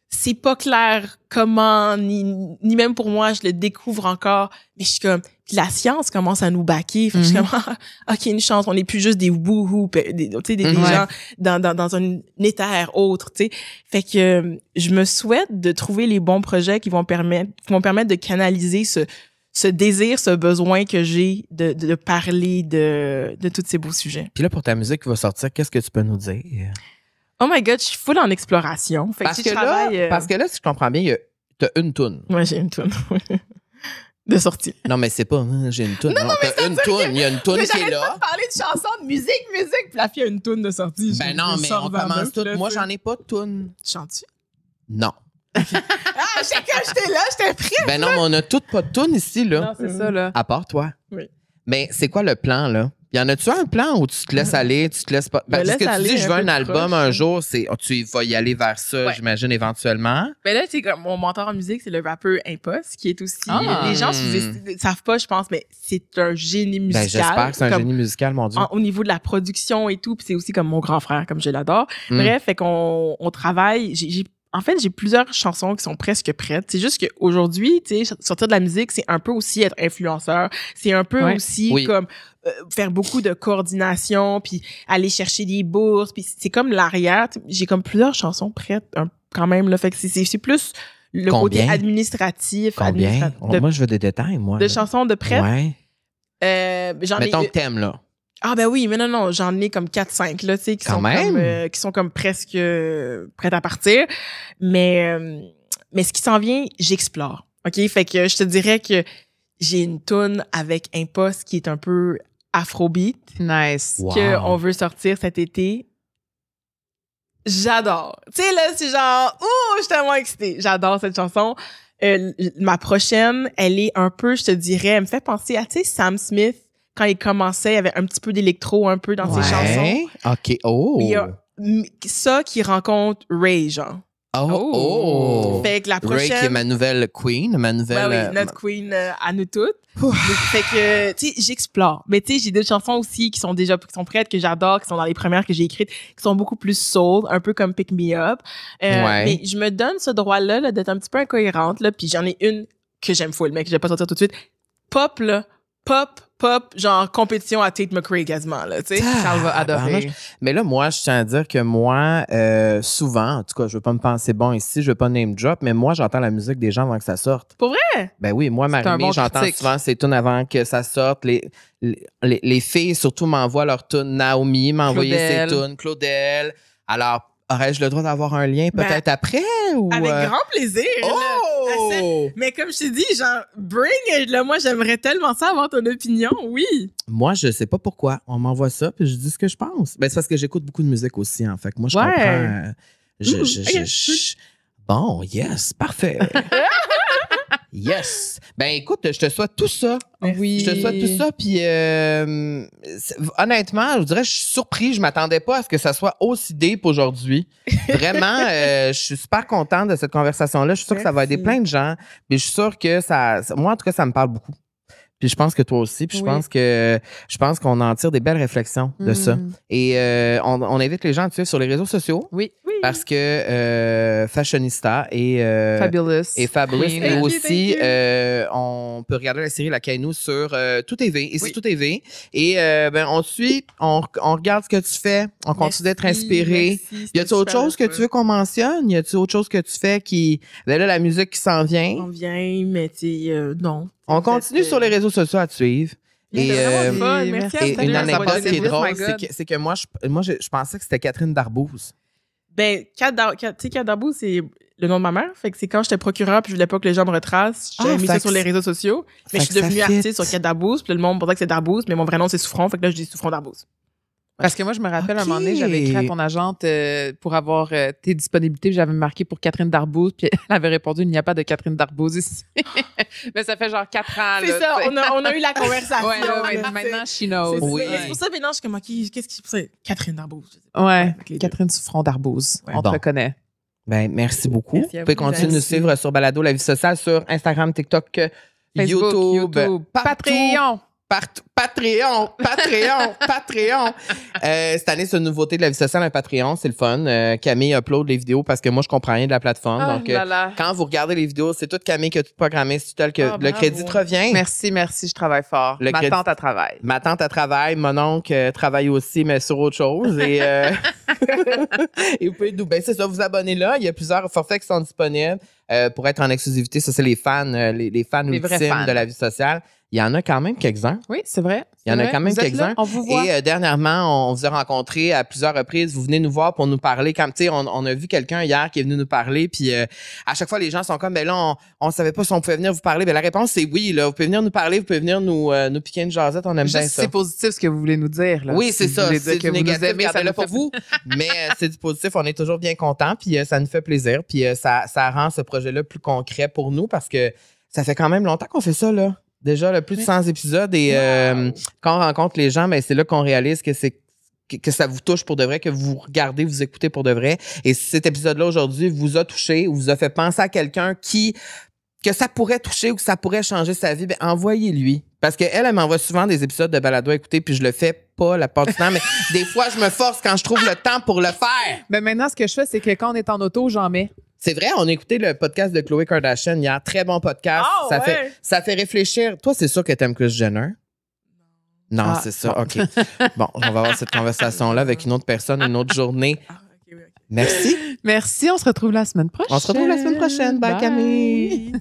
C'est pas clair comment, ni même pour moi, je le découvre encore, mais je suis comme, puis la science commence à nous baquer. Fait que je suis comme, OK, une chance, on n'est plus juste des wouhou, tu sais, des gens dans un éther autre, tu sais. Fait que je me souhaite de trouver les bons projets qui vont permettre de canaliser ce désir, ce besoin que j'ai de parler de tous ces beaux sujets. Puis là, pour ta musique qui va sortir, qu'est-ce que tu peux nous dire? Oh my God, je suis full en exploration. Fait Parce que que, je travaille... parce que là, si je comprends bien, t'as une toune. Moi, j'ai une toune de sortie. Non, mais c'est pas, j'ai une toune. Non, t'as une toune. Il y a une toune qui est là. Pas parler de chansons, de musique, puis la fille a une toune de sortie. Ben non, mais on commence tout. Moi, j'en ai pas de toune. Chantes-tu? Non. Ah, je sais que j'étais là, j'étais prête. Ben non, mais on a toutes pas de toune ici, là. Non, c'est ça, là. À part toi. Oui. Mais c'est quoi le plan, là? Y en a-tu un plan où tu te laisses aller, tu te laisses pas. Parce que tu dis, je veux un album un jour, tu vas y aller vers ça, j'imagine, éventuellement. Ben là, c'est comme mon mentor en musique, c'est le rappeur Impost, qui est aussi. Ah. Les gens savent pas, je pense, mais c'est un génie musical. Ben, j'espère que c'est un génie musical, mon Dieu. Au niveau de la production et tout, puis c'est aussi comme mon grand frère, comme je l'adore. Bref, fait qu'on travaille. En fait, j'ai plusieurs chansons qui sont presque prêtes. C'est juste qu'aujourd'hui, tu sais, sortir de la musique, c'est un peu aussi être influenceur. C'est un peu aussi comme faire beaucoup de coordination, puis aller chercher des bourses. Puis c'est comme l'arrière. J'ai comme plusieurs chansons prêtes quand même. Là. Fait que c'est plus le côté administratif. Combien? Moi, je veux des détails, moi. De chansons de prêtes? Ouais. J'en Mettons ai... le thème, là. Ah ben oui, mais non, j'en ai comme 4-5 là, tu sais, qui sont comme presque prêtes à partir. Mais ce qui s'en vient, j'explore. OK, fait que je te dirais que j'ai une toune avec Impost qui est un peu afrobeat. Nice. Wow. Qu'on veut sortir cet été. J'adore. Tu sais là, c'est genre je suis tellement excitée. J'adore cette chanson. Ma prochaine, elle est un peu, je te dirais, elle me fait penser à tu sais Sam Smith. Quand il commençait, il y avait un petit peu d'électro un peu dans ses chansons. OK. Oh. Il y a ça qui rencontre Ray, genre. Oh. Fait que la prochaine... Ray qui est ma nouvelle queen, ma nouvelle... Ben oui, notre queen à nous toutes. Fait que, tu sais, j'explore. Mais tu sais, j'ai d'autres chansons aussi qui sont prêtes, que j'adore, qui sont dans les premières que j'ai écrites, qui sont beaucoup plus soul, un peu comme Pick Me Up. Mais je me donne ce droit-là d'être un petit peu incohérente, là, puis j'en ai une que j'aime full, mais que je vais pas sortir tout de suite. Pop, là. Pop, genre compétition à Tate McRae quasiment, là, tu sais. Charles va adorer. Mais là, moi, je tiens à dire que moi, souvent, en tout cas, je veux pas me penser bon ici, je veux pas name drop, mais moi, j'entends la musique des gens avant que ça sorte. Pour vrai? Ben oui, moi, Marie-Mé, j'entends souvent ces tunes avant que ça sorte. Les filles, surtout, m'envoient leurs tunes. Naomi m'envoyait ses tunes. Claudel. Alors, aurais-je le droit d'avoir un lien peut-être après? Ou, avec grand plaisir. Oh! Là. Mais comme je t'ai dit, genre, bring it, là. Moi, j'aimerais tellement ça avoir ton opinion, oui. Moi, je sais pas pourquoi. On m'envoie ça, puis je dis ce que je pense. Ben, c'est parce que j'écoute beaucoup de musique aussi, en fait. Moi, je comprends. Bon, yes, parfait. Yes. Ben, écoute, je te souhaite tout ça. Oui. Je te souhaite tout ça. Puis, honnêtement, je vous dirais, je suis surpris. Je m'attendais pas à ce que ça soit aussi deep aujourd'hui. Vraiment, je suis super contente de cette conversation-là. Je suis sûre que ça va aider plein de gens. Mais je suis sûre que moi, en tout cas, ça me parle beaucoup. Puis je pense que toi aussi. Puis je pense qu'on en tire des belles réflexions de ça. Et on invite les gens à te suivre sur les réseaux sociaux. Oui. Parce que Fashionista et Fabulous. Et aussi, on peut regarder la série La Caïnou sur Tout TV, ici Tout TV. Et on te suit, on regarde ce que tu fais, on continue d'être inspiré. Y a-t-il autre chose que tu veux qu'on mentionne? Y a-t-il autre chose que tu fais qui... Ben là, la musique qui s'en vient. On vient, mais tu sais, non. On continue sur les réseaux sociaux à te suivre. Et une anecdote qui est drôle, c'est que moi, je pensais que c'était Catherine Darbouz. Ben, Kat Darbouz, c'est le nom de ma mère. Fait que c'est quand j'étais procureure puis je voulais pas que les gens me retracent. J'avais mis ça sur les réseaux sociaux. Mais je suis devenue artiste sur Kat Darbouz. Puis le monde pensait que c'est Darbouz, mais mon vrai nom, c'est Souffron. Fait que là, je dis Souffron Darbouz. Parce que moi, je me rappelle, un moment donné, OK. j'avais écrit à ton agente pour avoir tes disponibilités. J'avais marqué pour Catherine Darbouz. Puis elle avait répondu, il n'y a pas de Catherine Darbouz ici. Mais ça fait genre 4 ans. C'est là, ça, tu sais. on a eu la conversation. Ouais, là, là, maintenant, c'est- she knows. c'est Oui. ça. C'est pour ça, maintenant, je suis comme, OK, qu'est-ce qui c'est Catherine Darbouz. je sais pas. Ouais, Avec les deux. Catherine Souffron Darbouz. Ouais. On Bon. te reconnaît. Ben, merci beaucoup. Merci à vous pouvez vous, continuer de nous merci. suivre sur Balado La Vie sociale sur Instagram, TikTok, Facebook, YouTube, partout. Patreon. Partout. Patreon. Cette année, c'est une nouveauté de La Vie sociale, un Patreon. C'est le fun. Camille upload les vidéos parce que moi, je comprends rien de la plateforme. Ah donc, là là. quand vous regardez les vidéos, c'est tout Camille qui a tout programmé. C'est tout elle que Ah, le bravo. crédit te revient. Merci, je travaille fort. Le Ma crédit- tante, elle travaille. Ma tante, elle travaille. Mon oncle travaille aussi, mais sur autre chose. Et, et vous pouvez c'est ça, vous abonner là. Il y a plusieurs forfaits qui sont disponibles pour être en exclusivité. Ça, c'est les fans, les fans Les vrais ultimes fans. de La Vie sociale. Il y en a quand même quelques-uns. Oui, c'est vrai. Il y en a quand même Vous êtes quelques-uns. là, on vous voit. Et dernièrement, on vous a rencontrés à plusieurs reprises. Vous venez nous voir pour nous parler. Comme tu sais, on a vu quelqu'un hier qui est venu nous parler. Puis à chaque fois, les gens sont comme, ben là, on savait pas si on pouvait venir vous parler. Ben la réponse c'est oui. Là, vous pouvez venir nous parler, vous pouvez venir nous piquer une jasette. On aime bien Juste, ça. c'est positif ce que vous voulez nous dire. Là. Oui, c'est Si ça. vous voulez C'est dire que du vous nous négatif, aimez, ça gardez-le nous pour fait- vous. Mais c'est du positif. On est toujours bien contents. Puis ça nous fait plaisir. Puis ça rend ce projet-là plus concret pour nous parce que ça fait quand même longtemps qu'on fait ça, là. Déjà, le plus de 100 épisodes. Et quand on rencontre les gens, ben, c'est là qu'on réalise que que ça vous touche pour de vrai, que vous regardez, vous écoutez pour de vrai. Et si cet épisode-là aujourd'hui vous a touché ou vous a fait penser à quelqu'un que ça pourrait toucher ou que ça pourrait changer sa vie, ben envoyez-lui. Parce qu'elle m'envoie souvent des épisodes de balado à écouter, puis je le fais pas la plupart du temps, mais des fois, je me force quand je trouve le temps pour le faire. Mais maintenant, ce que je fais, c'est que quand on est en auto, j'en mets. C'est vrai, on a écouté le podcast de Khloé Kardashian hier. Très bon podcast. Ah, ouais. Ça fait réfléchir. Toi, c'est sûr que t'aimes Kris Jenner? Non, Ah, c'est ça. OK. Bon, on va avoir cette conversation-là avec une autre personne, une autre journée. Ah, ok, oui, ok. Merci. Merci, on se retrouve la semaine prochaine. On se retrouve la semaine prochaine. Bye. Camille.